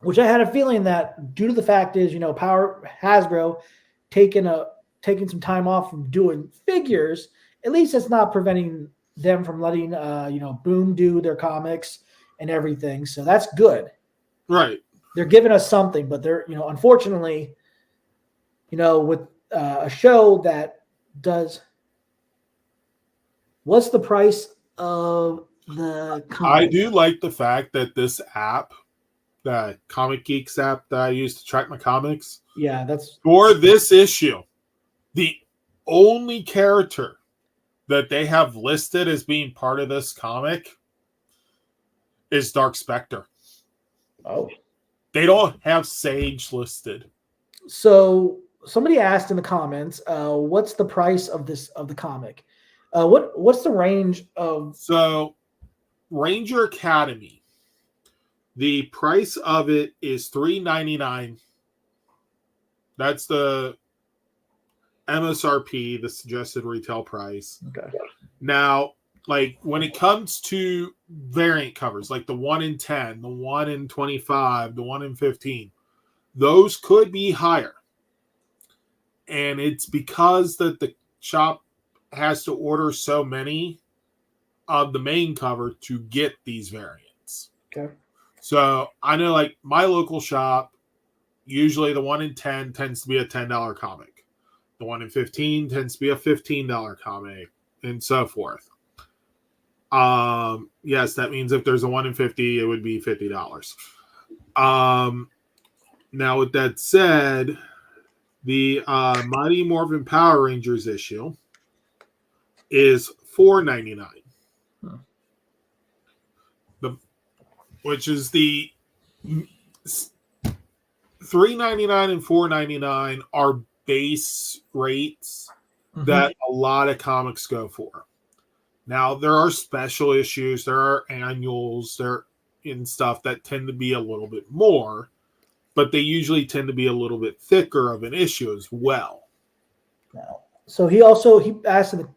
which I had a feeling that due to the fact is, Hasbro taking some time off from doing figures, at least it's not preventing them from letting Boom do their comics and everything. So that's good. Right. They're giving us something, but they're unfortunately, with a show that does. What's the price of the comic? I do like the fact that this app, the Comic Geeks app that I use to track my comics. Yeah, that's for this issue. The only character that they have listed as being part of this comic is Dark Spectre. Oh. They don't have Sage listed. So somebody asked in the comments, what's the price of the comic? What's the range of? So Ranger Academy, the price of it is $3.99. That's the MSRP, the suggested retail price. Okay. Now, like when it comes to variant covers, like the 1 in 10, the 1 in 25, the 1 in 15, those could be higher. And it's because that the shop has to order so many of the main cover to get these variants. Okay. So I know like my local shop, usually the 1 in 10 tends to be a $10 comic. The 1 in 15 tends to be a $15 comic, and so forth. Yes, that means if there's a 1 in 50, it would be $50. Now with that said, the Mighty Morphin Power Rangers issue is $4.99. Which is the $3.99 and $4.99 are base rates that a lot of comics go for. Now there are special issues, there are annuals, there and stuff that tend to be a little bit more, but they usually tend to be a little bit thicker of an issue as well. So he asked in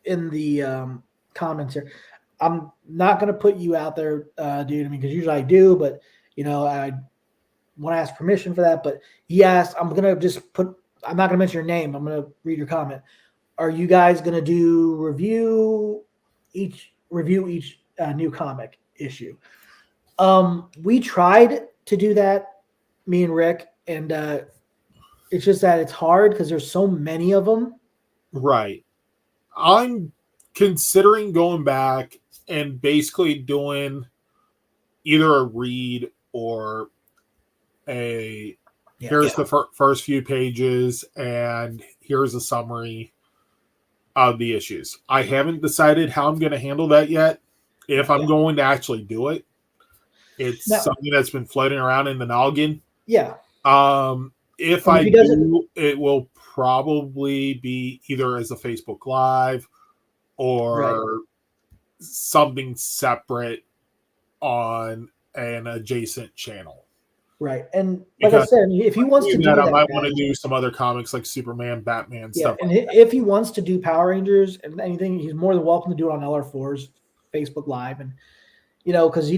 the comments here. I'm not going to put you out there, dude. I mean, because usually I do, but I want to ask permission for that. But he asked, I'm not going to mention your name. I'm going to read your comment. Are you guys going to do review each new comic issue? We tried to do that, me and Rick, and it's just that it's hard because there's so many of them. Right. I'm considering going back and basically doing either a read or here's the first few pages and here's a summary of the issues. I haven't decided how I'm going to handle that yet. If I'm going to actually do it, it's something that's been floating around in the noggin. Yeah. If I do, it will probably be either as a Facebook Live or something separate on an adjacent channel. Right. And like I said, if he wants to do that, I might want to do some other comics like Superman, Batman, stuff. And if he wants to do Power Rangers and anything, he's more than welcome to do it on LR4's Facebook Live. And, because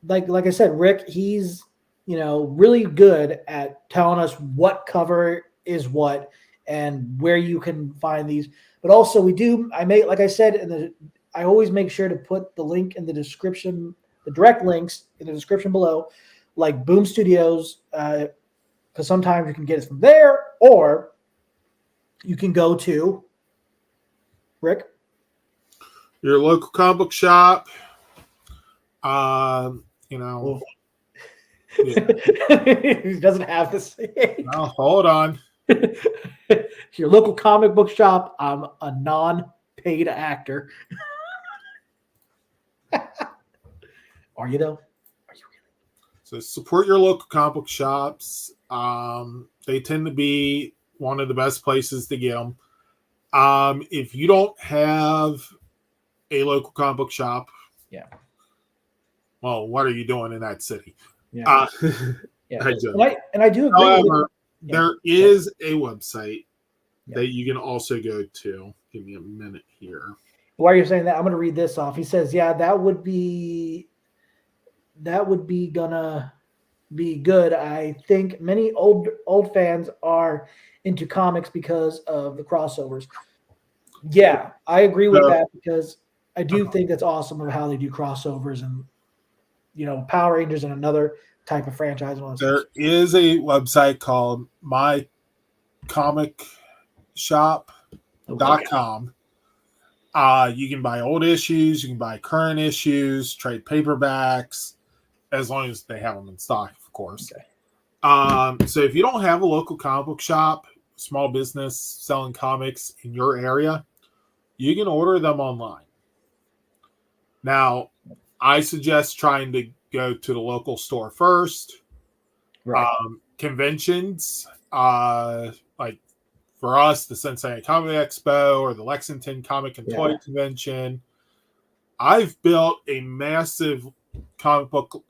like I said, Rick, he's, really good at telling us what cover is what and where you can find these. But also like I said, I always make sure to put the link in the description, the direct links in the description below, like Boom Studios, because sometimes you can get it from there, or you can go to Rick, your local comic book shop. He doesn't have to say. No, hold on. Your local comic book shop. I'm a non-paid actor. Are you though? Are you really? So support your local comic book shops. They tend to be one of the best places to get them. If you don't have a local comic book shop, well, what are you doing in that city? Yeah. I do agree. However, There is a website that you can also go to. Give me a minute here. While you're saying that, I'm going to read this off. He says, "Yeah, that would be gonna be good. I think many old fans are into comics because of the crossovers." Yeah, I agree with that because I do think that's awesome of how they do crossovers and Power Rangers and another type of franchise. And all that There stuff. is a website called mycomicshop.com. You can buy old issues, you can buy current issues, trade paperbacks, as long as they have them in stock, of course. Okay. So if you don't have a local comic book shop, small business selling comics in your area, you can order them online. Now, I suggest trying to go to the local store first. Right. Conventions, like for us, the Cincinnati Comic Expo or the Lexington Comic and Toy Convention. I've built a massive comic book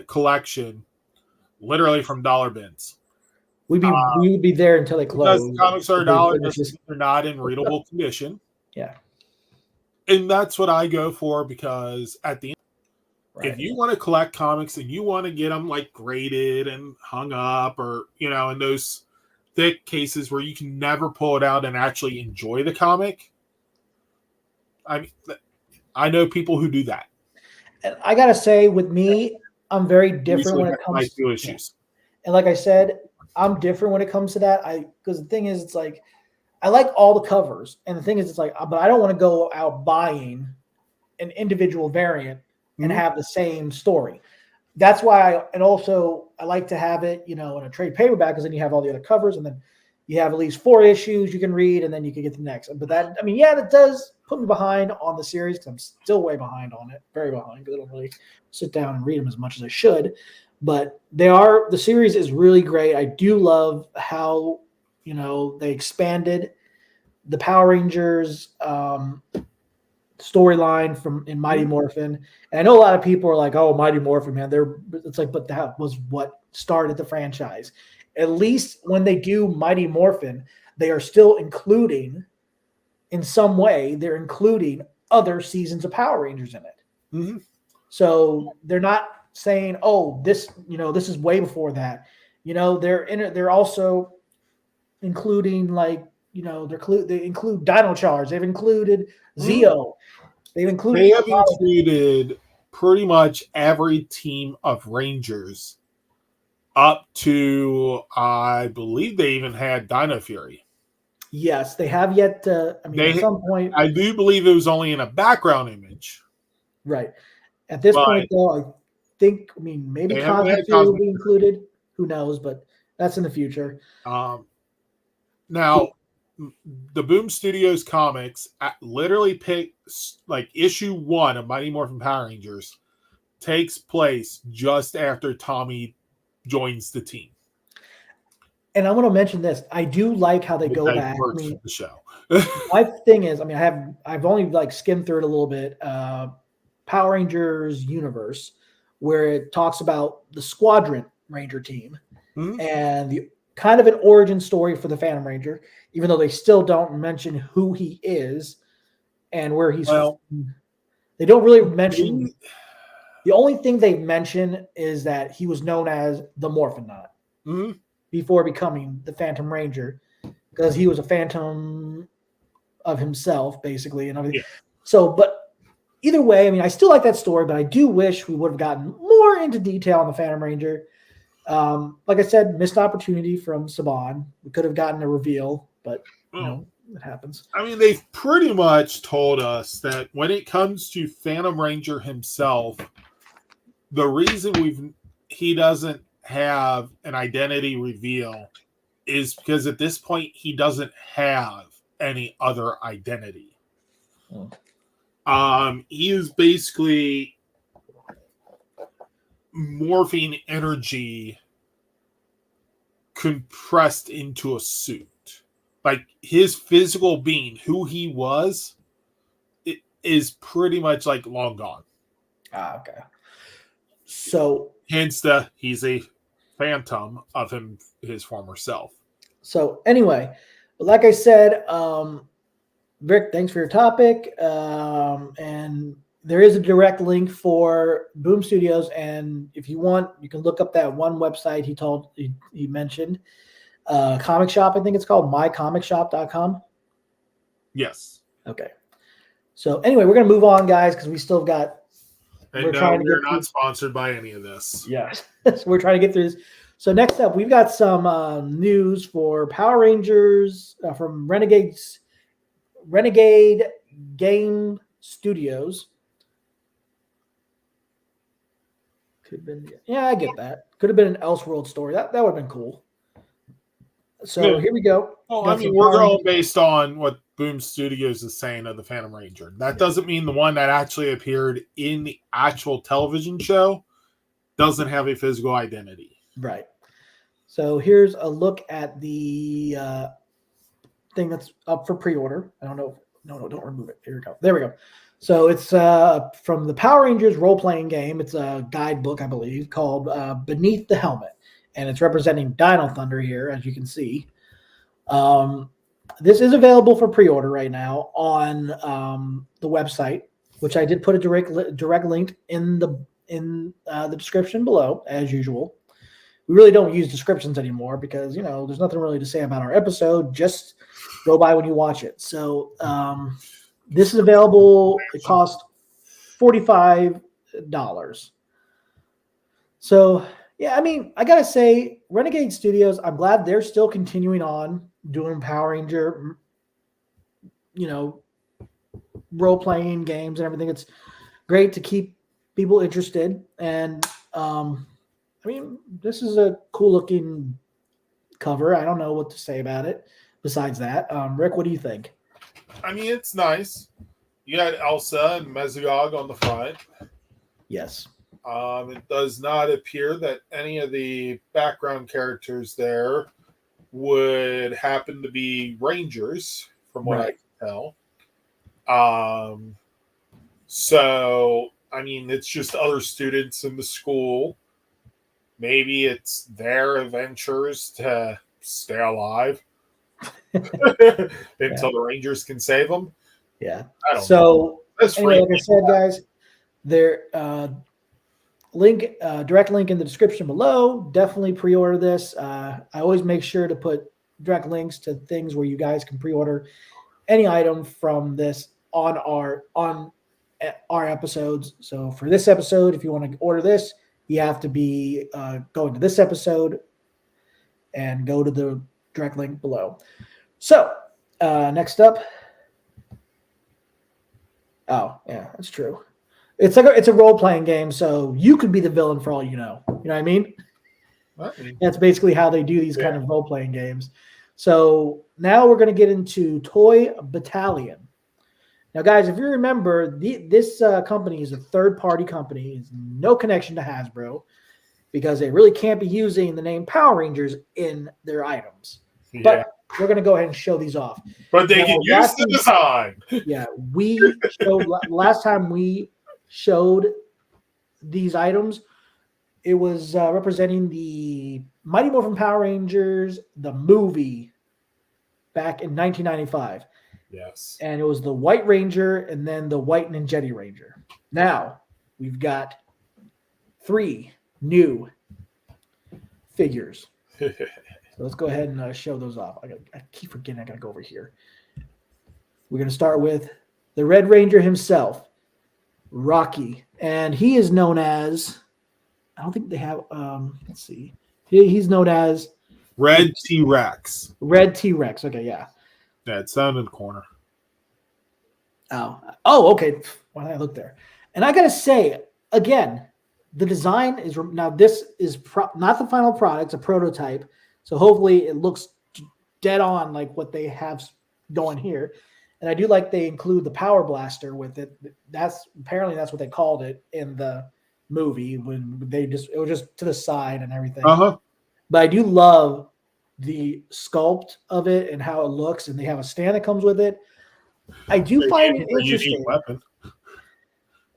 collection literally from dollar bins. We would be there until they close. Because the comics are $1, they're not in readable condition. Yeah. And that's what I go for because at the end, if you want to collect comics and you want to get them like graded and hung up or, in those thick cases where you can never pull it out and actually enjoy the comic. I mean, I know people who do that. And I got to say, with me, I'm very different when it comes to issues. And like I said, I'm different when it comes to that. Because the thing is, it's like, I like all the covers. And the thing is, it's like, but I don't want to go out buying an individual variant and have the same story. That's why I like to have it, in a trade paperback, because then you have all the other covers, and then you have at least 4 issues you can read, and then you can get the next. But that does put me behind on the series because I'm still way behind on it, very behind, because I don't really sit down and read them as much as I should. But the series is really great. I do love how, they expanded the Power Rangers storyline in Mighty Morphin. And I know a lot of people are like, "Oh, Mighty Morphin, man." It's like, but that was what started the franchise. At least when they do Mighty Morphin, they are still including, in some way, they're including other seasons of Power Rangers in it. Mm-hmm. So they're not saying, "Oh, this is way before that." They're also including they include Dino Charge. They've included Zeo. They have included pretty much every team of Rangers up to, I believe they even had Dino Fury. Yes, they have yet to. At some point, I do believe it was only in a background image. Right. At this point, though, I think, maybe Cosmic Fury will be included. Who knows? But that's in the future. Now, the Boom Studios comics literally picks issue 1 of Mighty Morphin Power Rangers takes place just after Tommy joins the team. And I want to mention this. I do like how they go back. The show. My thing is, I've only skimmed through it a little bit. Power Rangers universe, where it talks about the Squadron Ranger team and the kind of an origin story for the Phantom Ranger, even though they still don't mention who he is and where he's from. They don't really mention. The only thing they mention is that he was known as the Morphonaut before becoming the Phantom Ranger, because he was a phantom of himself, basically, and everything. Yeah. So, but either way, I still like that story, but I do wish we would have gotten more into detail on the Phantom Ranger. Like I said, missed opportunity from Saban. We could have gotten a reveal, but it happens. They've pretty much told us that when it comes to Phantom Ranger himself, the reason he doesn't have an identity reveal is because at this point he doesn't have any other identity. He is basically morphine energy compressed into a suit. His physical being, who he was, it is pretty much long gone. Okay. So hence he's a phantom of his former self. So anyway, like I said, Rick, thanks for your topic. And there is a direct link for Boom Studios, and if you want, you can look up that one website he mentioned, Comic Shop. I think it's called mycomicshop.com. Yes. Okay. So anyway, we're gonna move on, guys, because we still got. And we're not sponsored by any of this. Yes. So we're trying to get through this. So next up, we've got some news for Power Rangers from Renegade Game Studios. Could have been, yeah, I get that. Could have been an Elseworld story. That would have been cool. So here we go. Well, I mean, we're going based on what Boom Studios is saying of the Phantom Ranger. That doesn't mean the one that actually appeared in the actual television show doesn't have a physical identity. Right. So here's a look at the thing that's up for pre-order. I don't know. No, don't remove it. Here we go. There we go. So it's from the Power Rangers role-playing game. It's a guidebook, I believe, called Beneath the Helmet. And it's representing Dino Thunder here, as you can see. This is available for pre-order right now on the website, which I did put a direct link in the description below, as usual. We really don't use descriptions anymore because, there's nothing really to say about our episode. Just go by when you watch it. So this is available. It costs $45. So, yeah, I mean, I got to say, Renegade Studios, I'm glad they're still continuing on doing Power Ranger, role-playing games and everything. It's great to keep people interested. And, I mean, this is a cool-looking cover. I don't know what to say about it besides that. Rick, what do you think? I mean, it's nice. You got Elsa and Mesogog on the front. Yes. It does not appear that any of the background characters there would happen to be Rangers, from what I can tell. So, I mean, it's just other students in the school. Maybe it's their adventures to stay alive until the Rangers can save them. Yeah. I don't know. Anyway, like I said, guys, there direct link in the description below. Definitely pre-order this. I always make sure to put direct links to things where you guys can pre-order any item from this on our episodes. So for this episode, if you want to order this, you have to be going to this episode and go to the direct link below. So next up. Oh, yeah, that's true. It's a role-playing game, so you could be the villain for all you know. You know what I mean? That's basically how they do these kind of role-playing games. So now we're going to get into Toy Battalion. Now, guys, if you remember, this company is a third-party company. It's no connection to Hasbro because they really can't be using the name Power Rangers in their items. Yeah. But we're going to go ahead and show these off. But they can use the design. Yeah, we showed last time we showed these items. It was representing the Mighty Morphin Power Rangers, the movie, back in 1995. Yes. And it was the White Ranger and then the White Ninjetti Ranger. Now, we've got 3 new figures. So let's go ahead and show those off. I keep forgetting I got to go over here. We're going to start with the Red Ranger himself, Rocky. And he is known as, I don't think they have, let's see. He's known as Red T-Rex. Red T-Rex. Okay, yeah. Yeah, it's down in the corner. Oh, okay. Why did I look there? And I got to say, again, the design is, now this is not the final product, it's a prototype. So hopefully it looks dead on like what they have going here. And I do like they include the Power Blaster with it. That's what they called it in the movie when it was just to the side and everything. But I do love the sculpt of it and how it looks, and they have a stand that comes with it. I do find it interesting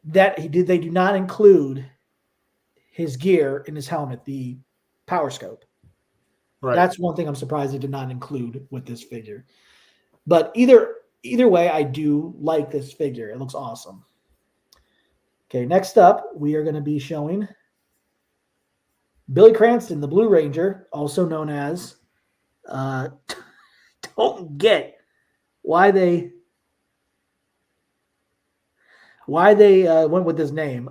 that they do not include his gear in his helmet, the Power Scope. Right. That's one thing I'm surprised they did not include with this figure. But either way, I do like this figure. It looks awesome. Okay, next up, we are going to be showing Billy Cranston, the Blue Ranger, also known as don't get why they went with this name.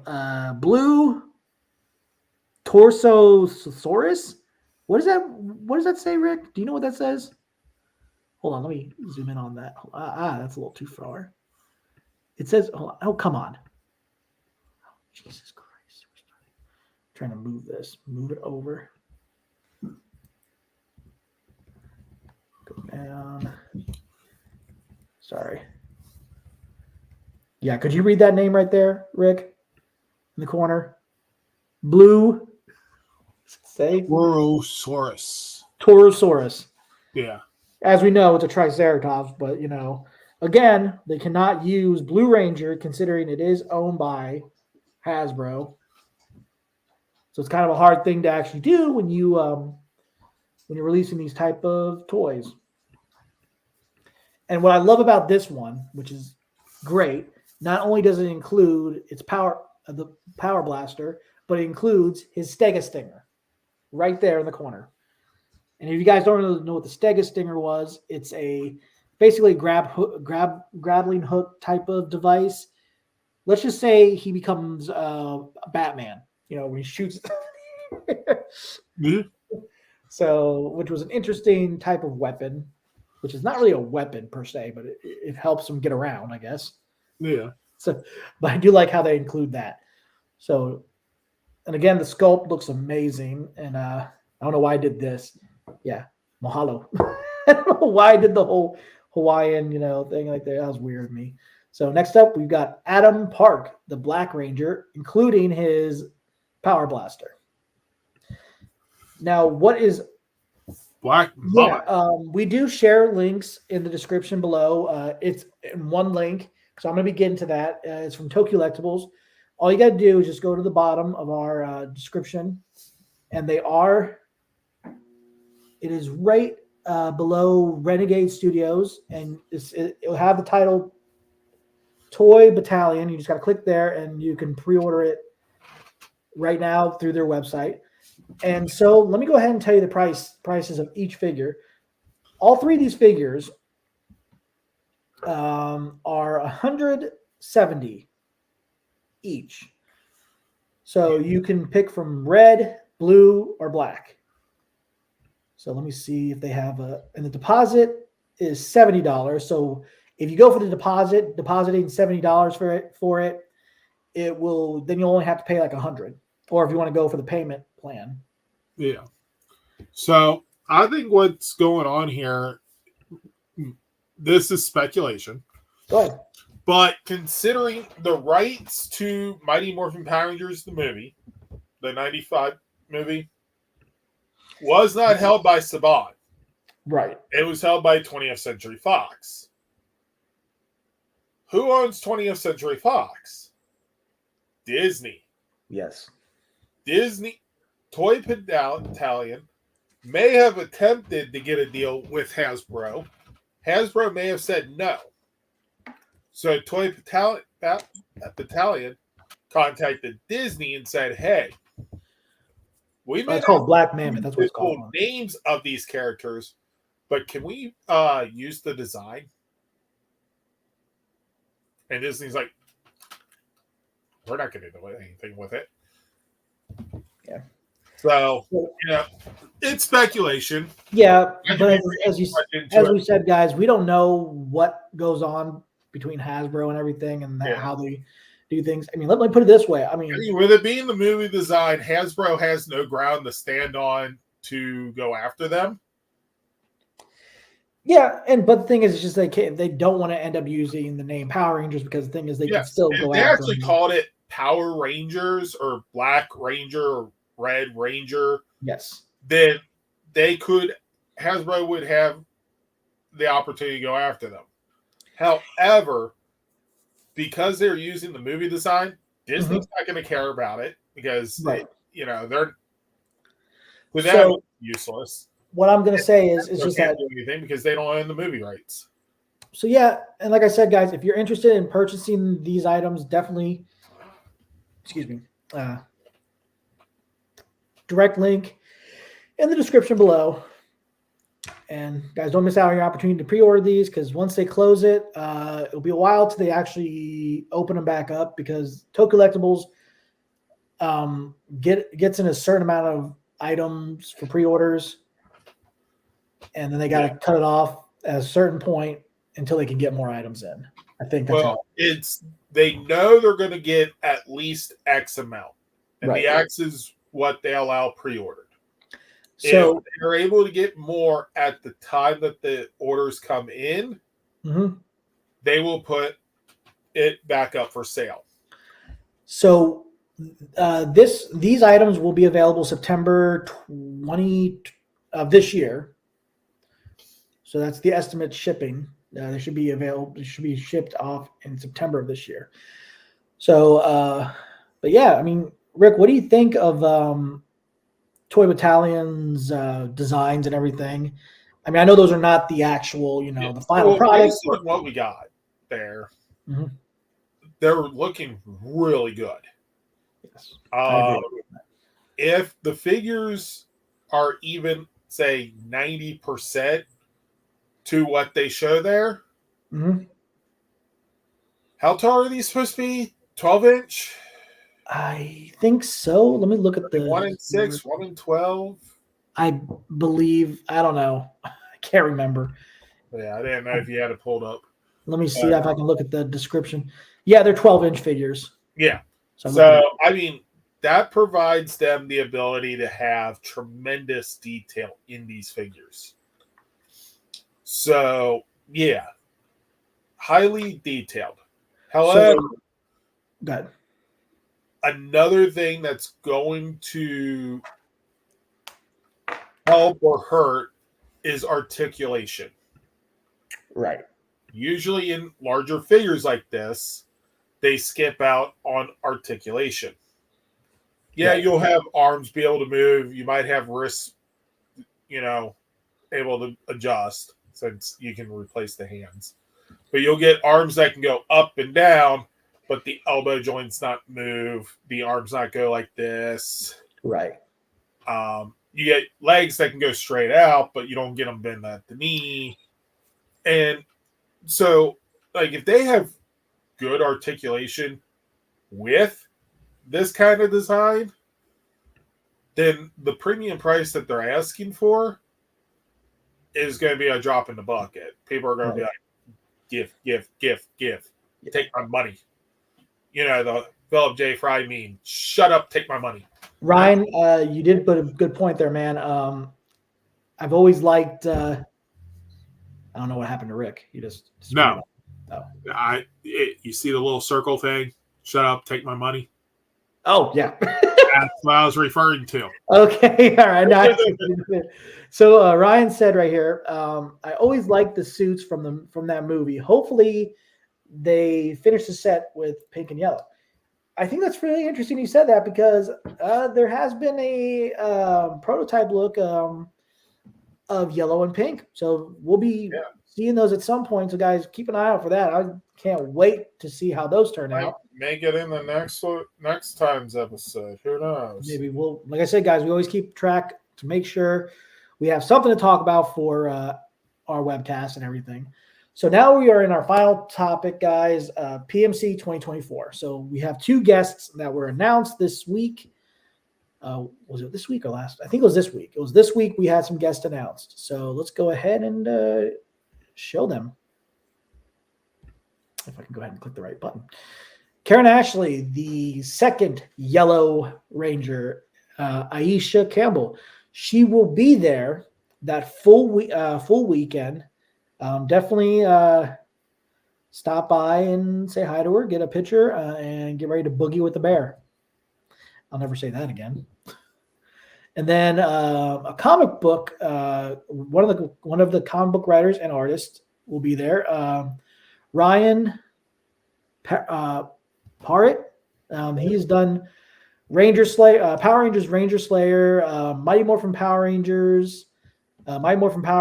Blue Torsosaurus? What does that say, Rick? Do you know what that says? Hold on, let me zoom in on that. That's a little too far. It says, oh, come on. Jesus Christ. I'm trying to move this. Move it over. Go down. Sorry. Yeah, could you read that name right there, Rick? In the corner. Blue. Say Torosaurus. Torosaurus. Yeah. As we know, it's a Triceratops, but again, they cannot use Blue Ranger considering it is owned by Hasbro. So it's kind of a hard thing to actually do when you're releasing these type of toys. And what I love about this one, which is great, not only does it include its the Power Blaster, but it includes his Stega Stinger right there in the corner. And if you guys don't really know what the Stega Stinger was, it's basically grappling hook type of device. Let's just say he becomes Batman, when he shoots. Mm-hmm. So, which was an interesting type of weapon, which is not really a weapon per se, but it helps him get around, I guess. Yeah. So, but I do like how they include that. So, and again, the sculpt looks amazing. And I don't know why I did this. Yeah, mahalo. I don't know why I did the whole Hawaiian, thing like that. That was weird of me. So next up, we've got Adam Park, the Black Ranger, including his Power Blaster. Now, what is Black? Yeah, we do share links in the description below. It's in one link, so I'm going to be getting to that. It's from Tokyo Collectibles. All you got to do is just go to the bottom of our description, and it is right below Renegade Studios, and it'll have the title Toy Battalion. You just got to click there, and you can pre-order it right now through their website. And so let me go ahead and tell you the prices of each figure. All three of these figures are $170 each. So you can pick from red, blue, or black. So let me see if they have and the deposit is $70. So if you go for the depositing $70 for it, then you'll only have to pay like $100. Or if you want to go for the payment plan. Yeah. So I think what's going on here, this is speculation. Go ahead. But considering the rights to Mighty Morphin Power Rangers, the movie, the 95 movie, was not held by Saban. Right. It was held by 20th Century Fox. Who owns 20th Century Fox? Disney. Yes. Disney, Toy Battalion may have attempted to get a deal with Hasbro. Hasbro may have said no. So Toy Battalion contacted Disney and said, hey, we may it's called Black Mammoth. That's what it's called. Names of these characters, but can we use the design? And Disney's like, we're not going to do anything with it. Yeah. So, it's speculation. Yeah, but as we said, guys, we don't know what goes on between Hasbro and everything and how they do things. I mean, let me put it this way. I mean, with it being the movie design, Hasbro has no ground to stand on to go after them. Yeah, but the thing is, it's just they don't want to end up using the name Power Rangers because the thing is they can still go they after actually them. Called it Power Rangers or Black Ranger or Red Ranger. Yes. Then Hasbro would have the opportunity to go after them. However, because they're using the movie design, Disney's not going to care about it because they're. To them, So it's useless. what I'm going to say is, it's They just can't that. do anything because they don't own the movie rights. So yeah, and like I said, guys, if you're interested in purchasing these items, definitely, excuse me, direct link in the description below. And guys, don't miss out on your opportunity to pre-order these, because once they close it, it'll be a while till they actually open them back up, because Toy Collectibles gets in a certain amount of items for pre-orders, and then they got to cut it off at a certain point until they can get more items in. I think that's how. They know they're going to get at least X amount, and Right. the X is what they allow pre-ordered. So if they're able to get more at the time that the orders come in, they will put it back up for sale. So these items will be available September 20 of this year. So that's the estimate shipping. They should be available. They should be shipped off in September of this year. So, but yeah, I mean, Rick, what do you think of Toy Battalion's designs and everything? I mean, I know those are not the actual, the final product. Based on what we got there, they're looking really good. Yes. If the figures are even, say, 90% to what they show there, how tall are these supposed to be? 12-inch? I think so. Let me look at the 1 in 6, 1 in 12. I believe. I don't know. I can't remember. Yeah, I didn't know if you had it pulled up. Let me see if I can look at the description. Yeah, they're 12-inch figures. Yeah. So I mean, that provides them the ability to have tremendous detail in these figures. So, yeah, highly detailed. However, another thing that's going to help or hurt is articulation. Right. Usually in larger figures like this, they skip out on articulation. Yeah, you'll have arms be able to move. You might have wrists, able to adjust, since you can replace the hands. But you'll get arms that can go up and down, but the elbow joints not move. The arms not go like this. Right. You get legs that can go straight out, but you don't get them bend at the knee. And so, like, if they have good articulation with this kind of design, then the premium price that they're asking for is going to be a drop in the bucket. People are going to be like, give. Take my money. The Philip J. Fry meme. Shut up, take my money. Ryan, you did put a good point there, man. I've always liked. I don't know what happened to Rick. He just no. You see the little circle thing? Shut up, take my money. Oh yeah, that's what I was referring to. Okay, all right. Now so Ryan said right here, I always liked the suits from that movie. Hopefully, they finish the set with pink and yellow. I think that's really interesting you said that, because there has been a prototype look of yellow and pink. So we'll be seeing those at some point. So guys, keep an eye out for that. I can't wait to see how those turn out. Make it in the next time's episode. Who knows? Maybe we'll, like I said, guys, we always keep track to make sure we have something to talk about for our webcast and everything. So now we are in our final topic, guys, PMC 2024. So we have two guests that were announced this week. Was it this week or last? I think it was this week. It was this week we had some guests announced. So let's go ahead and show them. If I can go ahead and click the right button. Karen Ashley, the second Yellow Ranger, Aisha Campbell. She will be there that full weekend. Definitely stop by and say hi to her, get a picture, and get ready to boogie with the bear. I'll never say that again. And then a comic book, one of the comic book writers and artists will be there. Ryan Parrott. He's done Ranger Slayer, Power Rangers, Ranger Slayer, Mighty Morphin Power Rangers, Ninja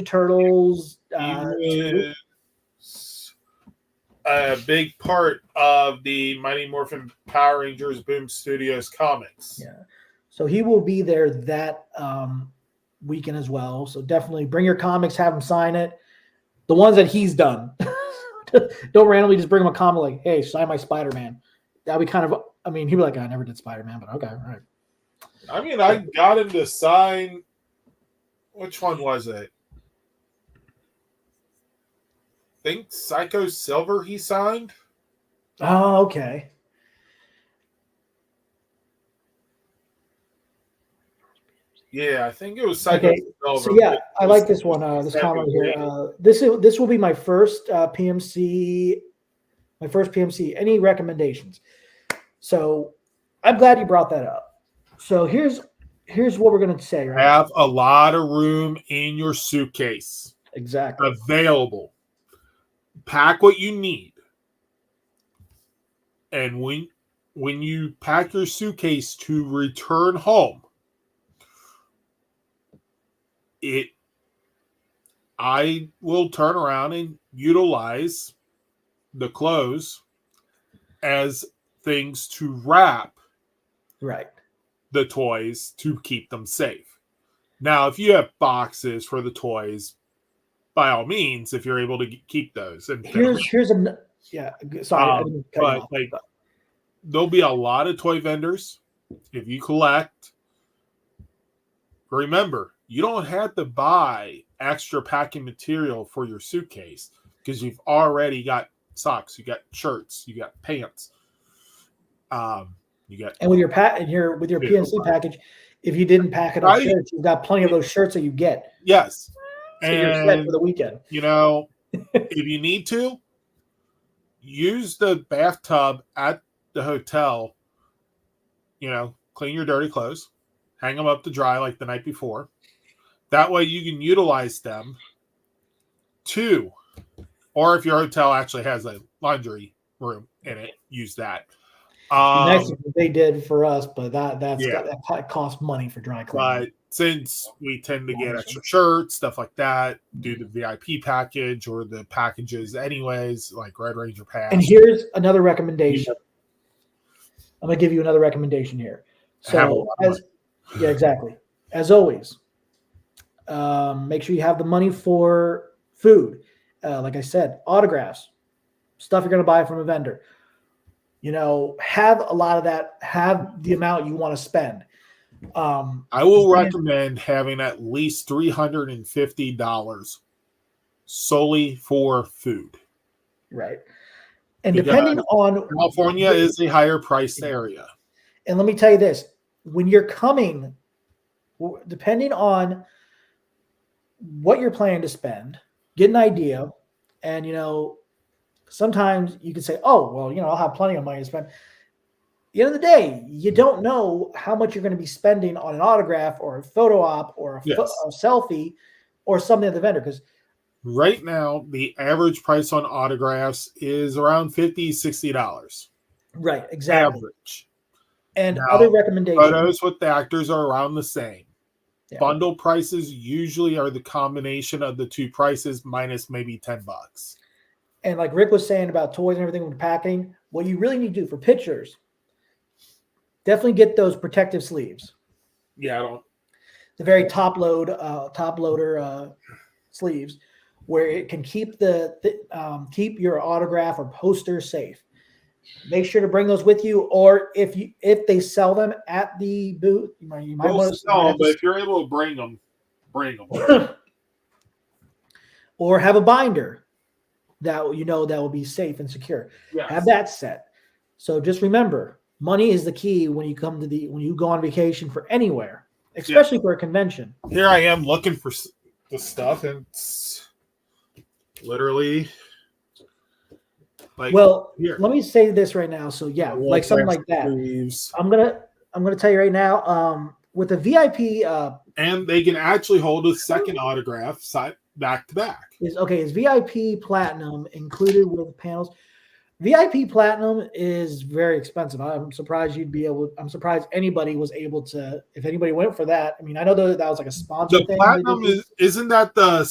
Turtles. He was a big part of the Mighty Morphin Power Rangers Boom Studios comics. Yeah. So he will be there that weekend as well. So definitely bring your comics, have him sign it. The ones that he's done. Don't randomly just bring him a comic like, hey, sign my Spider-Man. That'd be kind of, I mean, he'd be like, I never did Spider-Man, but okay, all right. I mean, I got him to sign. Which one was it? I think Psycho Silver he signed. Oh, okay. Yeah, I think it was Psycho Silver. So yeah, I like this one. This comment here. This will be my first PMC. My first PMC. Any recommendations? So I'm glad you brought that up. So here's what we're gonna say. Right? Have a lot of room in your suitcase. Exactly. Available. Pack what you need. And when you pack your suitcase to return home, I will turn around and utilize the clothes as things to wrap the toys to keep them safe. Now, if you have boxes for the toys, by all means, if you're able to keep those. And here's a yeah. Sorry, I didn't cut you off. Like, there'll be a lot of toy vendors if you collect. Remember, you don't have to buy extra packing material for your suitcase because you've already got socks, you got shirts, you got pants. You got with your PNC package, if you didn't pack it up shirts, you've got plenty of those shirts that you get. Yes. So you're set for the weekend. You know, if you need to, use the bathtub at the hotel. You know, clean your dirty clothes, hang them up to dry like the night before. That way you can utilize them too. Or if your hotel actually has a laundry room in it, use that. Nice they did for us, but that costs money for dry cleaning. But since we tend to get extra shirts, stuff like that, do the VIP package or the packages anyways, like Red Ranger Pass. And here's another recommendation. I'm going to give you another recommendation here. So, exactly. As always, make sure you have the money for food. Like I said, autographs, stuff you're going to buy from a vendor. You know, have a lot of that, have the amount you want to spend. I will recommend having at least $350 solely for food. Right. And depending on California is a higher priced area. And let me tell you this, when you're coming, depending on what you're planning to spend, get an idea. And, you know, sometimes you can say, oh, well, you know, I'll have plenty of money to spend. At the end of the day, you don't know how much you're going to be spending on an autograph or a photo op or a selfie or something at the vendor. Because right now, the average price on autographs is around $50, $60. Right, exactly. Average. And now, other recommendations. Photos with the actors are around the same. Yeah. Bundle prices usually are the combination of the two prices minus maybe $10. And like Rick was saying about toys and everything with packing, what you really need to do for pictures, definitely get those protective sleeves. Yeah, I don't. The very top loader sleeves, where it can keep keep your autograph or poster safe. Make sure to bring those with you, or if they sell them at the booth, you might want to sell them. But if you're able to bring them, bring them. Or have a binder that will be safe and secure. Yes. Have that set. So just remember, money is the key when you go on vacation for anywhere, especially for a convention. Here I am looking for the stuff, and it's literally like. Well, let me say this right now. So like something like that. Sleeves. I'm gonna tell you right now. With a VIP, and they can actually hold a second autograph side back to back. Is VIP Platinum included with panels? VIP Platinum is very expensive. I'm surprised I'm surprised anybody was able to. If anybody went for that, I mean, I know that was like a sponsor The thing. Platinum isn't that the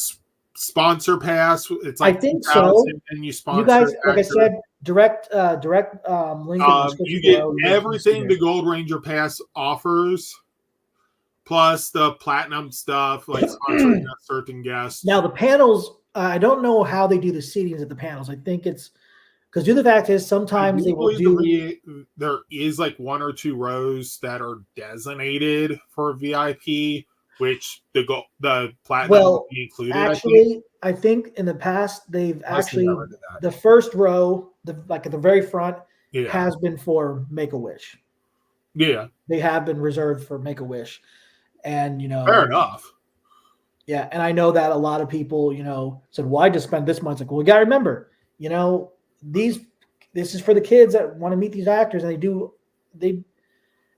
sponsor pass? It's like I think so. and you sponsor. You guys, like I said, direct link in the description you get below. everything the Gold Ranger Pass offers, plus the Platinum stuff, like sponsoring a certain guest. Now the panels, I don't know how they do the seatings at the panels. I think it's because the fact is sometimes they will do. There is like 1 or 2 rows that are designated for VIP, which the Platinum will be included. Actually, I think in the past they've the first row, like at the very front, has been for Make-A-Wish. Yeah, they have been reserved for Make-A-Wish, and fair enough. Yeah, and I know that a lot of people, said, "Why just spend this much?" Like, well, we got to remember, this is for the kids that want to meet these actors, and they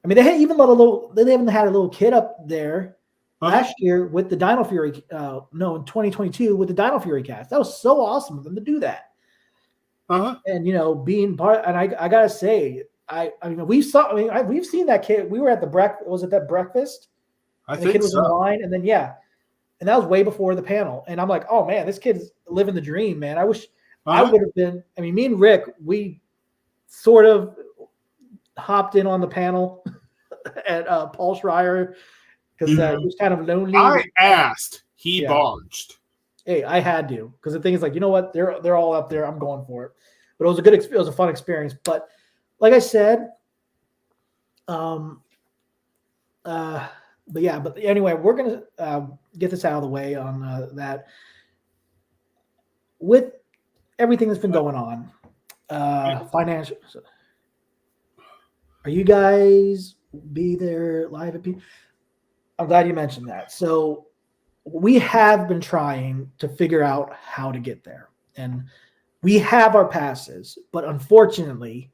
haven't had a little kid up there last year with the Dino Fury. In 2022 with the Dino Fury cast. That was so awesome of them to do that. And being part, and I gotta say, we've seen that kid. We were at the breakfast. Was it that breakfast? I think the kid was in line, and then and that was way before the panel. And I'm like, oh man, this kid's living the dream, man. I wish I would have been. I mean, me and Rick, we sort of hopped in on the panel at Paul Schreier because he was kind of lonely. I asked, he barged. Hey, I had to, because the thing is, like, you know what? They're all up there. I'm going for it. But it was a fun experience. But like I said, but anyway, we're gonna get this out of the way on that. With everything that's been going on, financial. Are you guys be there live at P? I'm glad you mentioned that. So we have been trying to figure out how to get there, and we have our passes, but unfortunately,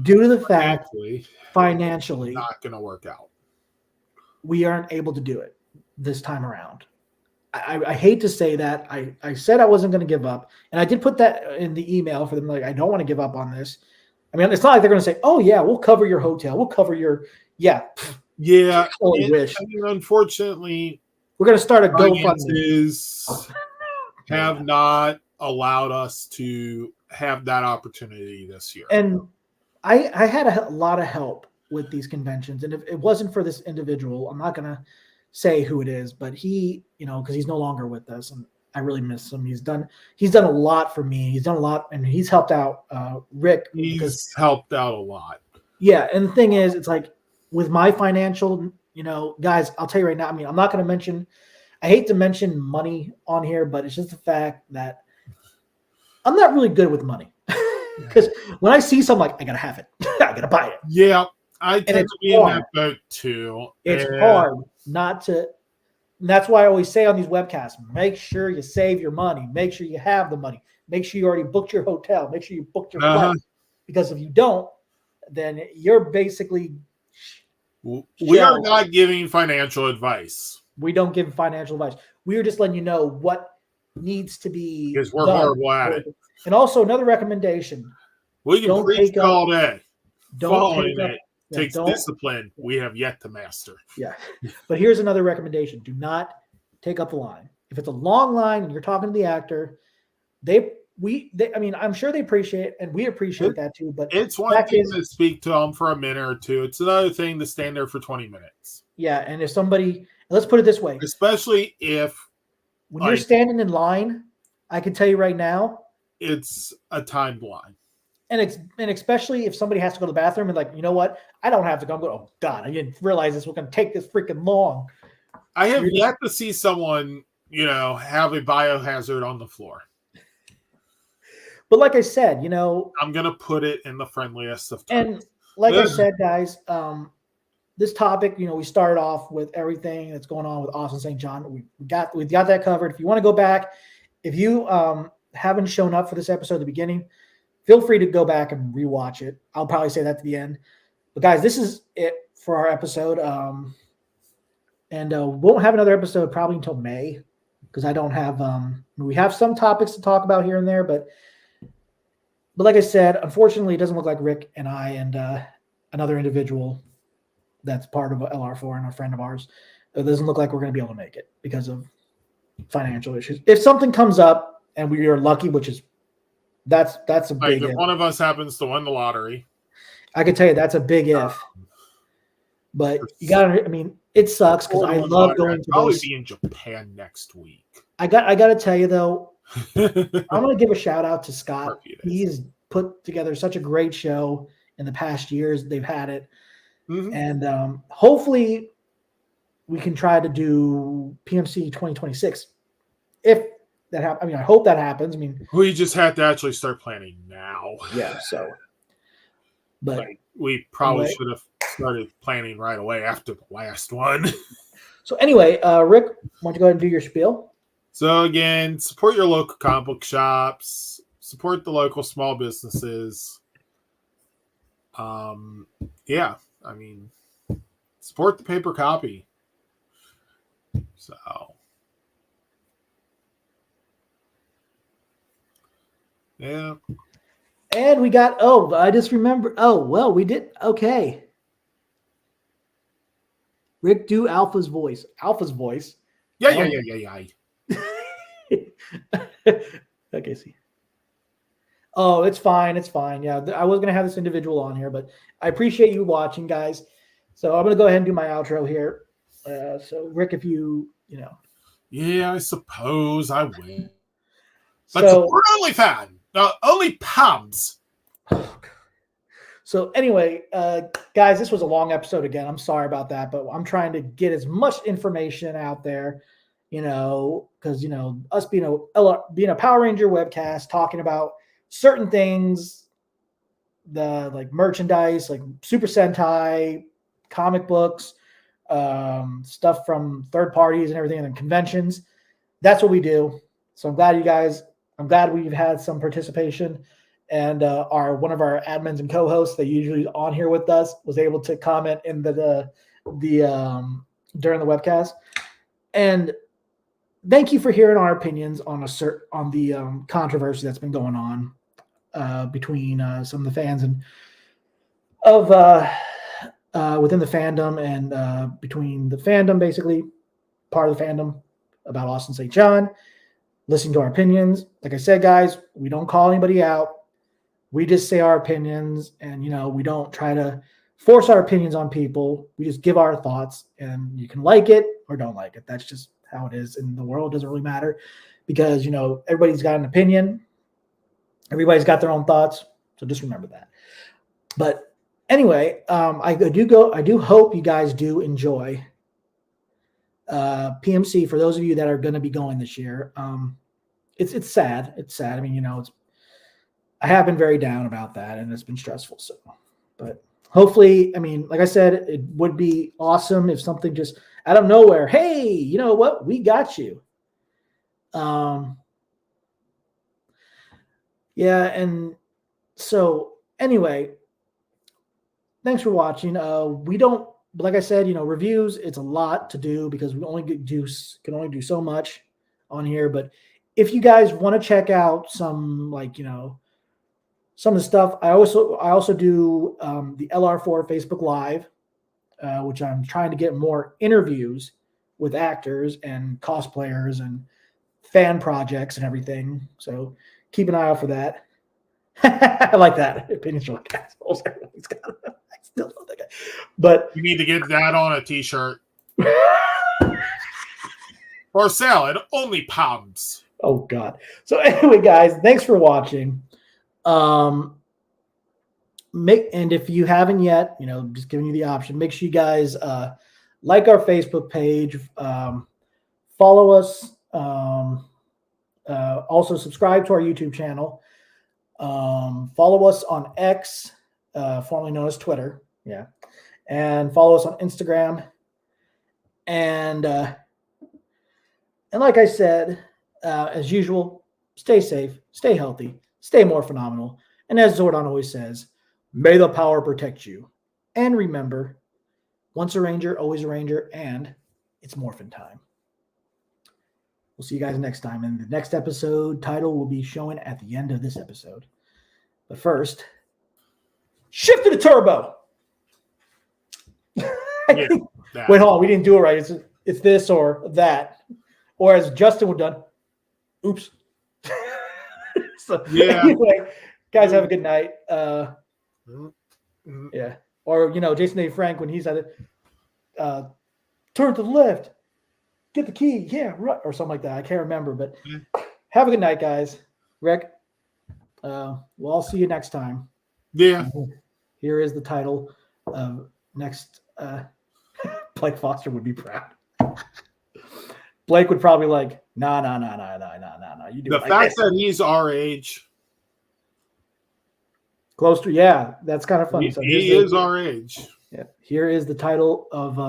due to the fact financially not going to work out, we aren't able to do it this time around. I hate to say that. I said I wasn't going to give up, and I did put that in the email for them. Like, I don't want to give up on this. I mean, it's not like they're going to say, "Oh yeah, we'll cover your hotel, we'll cover your yeah." Wish. I mean, unfortunately, we're going to start a GoFundMe. Have not allowed us to have that opportunity this year, and I had a lot of help with these conventions, and if it wasn't for this individual, I'm not going to say who it is, but he, because he's no longer with us, and I really miss him. He's done a lot for me. He's done a lot, and he's helped out Rick. He's helped out a lot. Yeah, and the thing is, it's like with my financial, guys, I'll tell you right now. I mean, I'm not going to mention. I hate to mention money on here, but it's just the fact that I'm not really good with money. Because when I see something, like, I gotta have it, I gotta buy it. Yeah, I tend to be in that boat too. It's hard not to. And that's why I always say on these webcasts, make sure you save your money. Make sure you have the money. Make sure you already booked your hotel. Make sure you booked your flight. Because if you don't, then you're basically. We are not giving financial advice. We don't give financial advice. We are just letting you know what needs to be. Because we're horrible at it. And also another recommendation. We can preach all day. Following it takes discipline we have yet to master. Yeah. But here's another recommendation. Do not take up the line. If it's a long line and you're talking to the actor, I mean, I'm sure they appreciate it, and we appreciate that too. But it's one thing to speak to them for a minute or two. It's another thing to stand there for 20 minutes. Yeah. And if somebody, let's put it this way. Especially if when you're standing in line, I can tell you right now, it's a timed line. And especially if somebody has to go to the bathroom and, like, you know what? I don't have to go. I'm going, oh God, I didn't realize this was going to take this freaking long. I have yet to see someone, have a biohazard on the floor. But like I said, I'm going to put it in the friendliest of terms. And like I said, guys, this topic, we started off with everything that's going on with Austin St. John. We've got that covered. If you want to go back, if you haven't shown up for this episode at the beginning, feel free to go back and rewatch it. I'll probably say that at the end. But guys, this is it for our episode. And we won't have another episode probably until May, because I don't have we have some topics to talk about here and there, but but like I said, unfortunately, it doesn't look like Rick and I and another individual that's part of LR4 and a friend of ours. It doesn't look like we're going to be able to make it because of financial issues. If something comes up and we are lucky, which is that's a Like big if if. one of us happens to win the lottery, I can tell you that's a big if. But you gotta. I mean, it sucks because I love going to probably those. be in Japan next week. I gotta tell you though, I'm gonna give a shout out to Scott. He's put together such a great show in the past years they've had it, and hopefully we can try to do PMC 2026 if that happens. I mean, I hope that happens. I mean, we just have to actually start planning now. Yeah. So, but like, we probably anyway. should have started planning right away after the last one. So anyway, Rick, why don't you go ahead and do your spiel? So again, support your local comic book shops, support the local small businesses. Yeah, I mean, support the paper copy. So, yeah. And we got, I just remember. We did. Okay. Rick, do Alpha's voice. Yeah. Okay, see. Oh, it's fine. It's fine. Yeah, I was going to have this individual on here, but I appreciate you watching, guys. So I'm going to go ahead and do my outro here. So, Rick, if you. Yeah, I suppose I will. So, but support OnlyFans. Only Pams. So anyway, guys, this was a long episode again. I'm sorry about that, but I'm trying to get as much information out there, because us being a Power Ranger webcast, talking about certain things, the like merchandise, like Super Sentai, comic books, stuff from third parties and everything, and conventions. That's what we do. So I'm glad we've had some participation. And one of our admins and co-hosts that usually on here with us was able to comment in the during the webcast. And thank you for hearing our opinions on the controversy that's been going on between some of the fans and within the fandom and between the fandom, basically part of the fandom about Austin St. John. Listening to our opinions. Like I said, guys, we don't call anybody out. We just say our opinions, and we don't try to force our opinions on people. We just give our thoughts, and you can like it or don't like it. That's just how it is in the world. It doesn't really matter because everybody's got an opinion. Everybody's got their own thoughts. So just remember that. But anyway, I do hope you guys do enjoy PMC. For those of you that are going to be going this year, it's sad. It's sad. I mean, I have been very down about that, and it's been stressful. So, but hopefully, I mean, like I said, it would be awesome if something just out of nowhere. Hey, you know what? We got you. Yeah, and so anyway, thanks for watching. We don't, like I said, reviews. It's a lot to do because we can only do so much on here. But if you guys want to check out some some of the stuff, I also do the LR4 Facebook Live, which I'm trying to get more interviews with actors and cosplayers and fan projects and everything. So keep an eye out for that. I like that. Opinions from assholes. I still love that guy. But you need to get that on a t-shirt. Or sell it. Only Pams. Oh God. So anyway, guys, thanks for watching. And if you haven't yet, just giving you the option, make sure you guys like our Facebook page, follow us, also subscribe to our YouTube channel, follow us on X, formerly known as Twitter, and follow us on Instagram, and like I said, as usual, stay safe, stay healthy, stay more phenomenal. And as Zordon always says, may the power protect you. And remember, once a Ranger, always a Ranger, and it's morphin' time. We'll see you guys next time. And the next episode title will be showing at the end of this episode. But first, shift to the turbo. Yeah, Wait, hold on. We didn't do it right. It's this or that. Or as Justin would have done, oops. So, Yeah. anyway, guys, have a good night. Mhm. Yeah. Or, Jason A. Frank, when he's at it, turn to the left, get the key. Yeah, right. Or something like that. I can't remember. But have a good night, guys. Rick, well, I'll see you next time. Yeah. Here is the title of next. Blake Foster would be proud. Blake would probably like, nah. You do The it like fact this. that he's our age, Close to, yeah, that's kind of funny. So he is our age. Yeah, here is the title of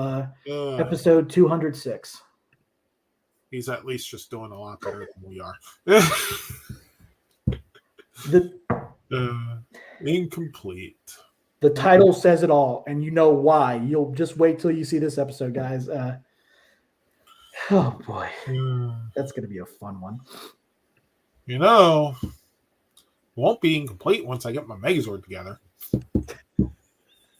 episode 206. He's at least just doing a lot better than we are. Incomplete. The title says it all, and you know why. You'll just wait till you see this episode, guys. Oh boy, that's gonna be a fun one. Won't be incomplete once I get my Megazord together.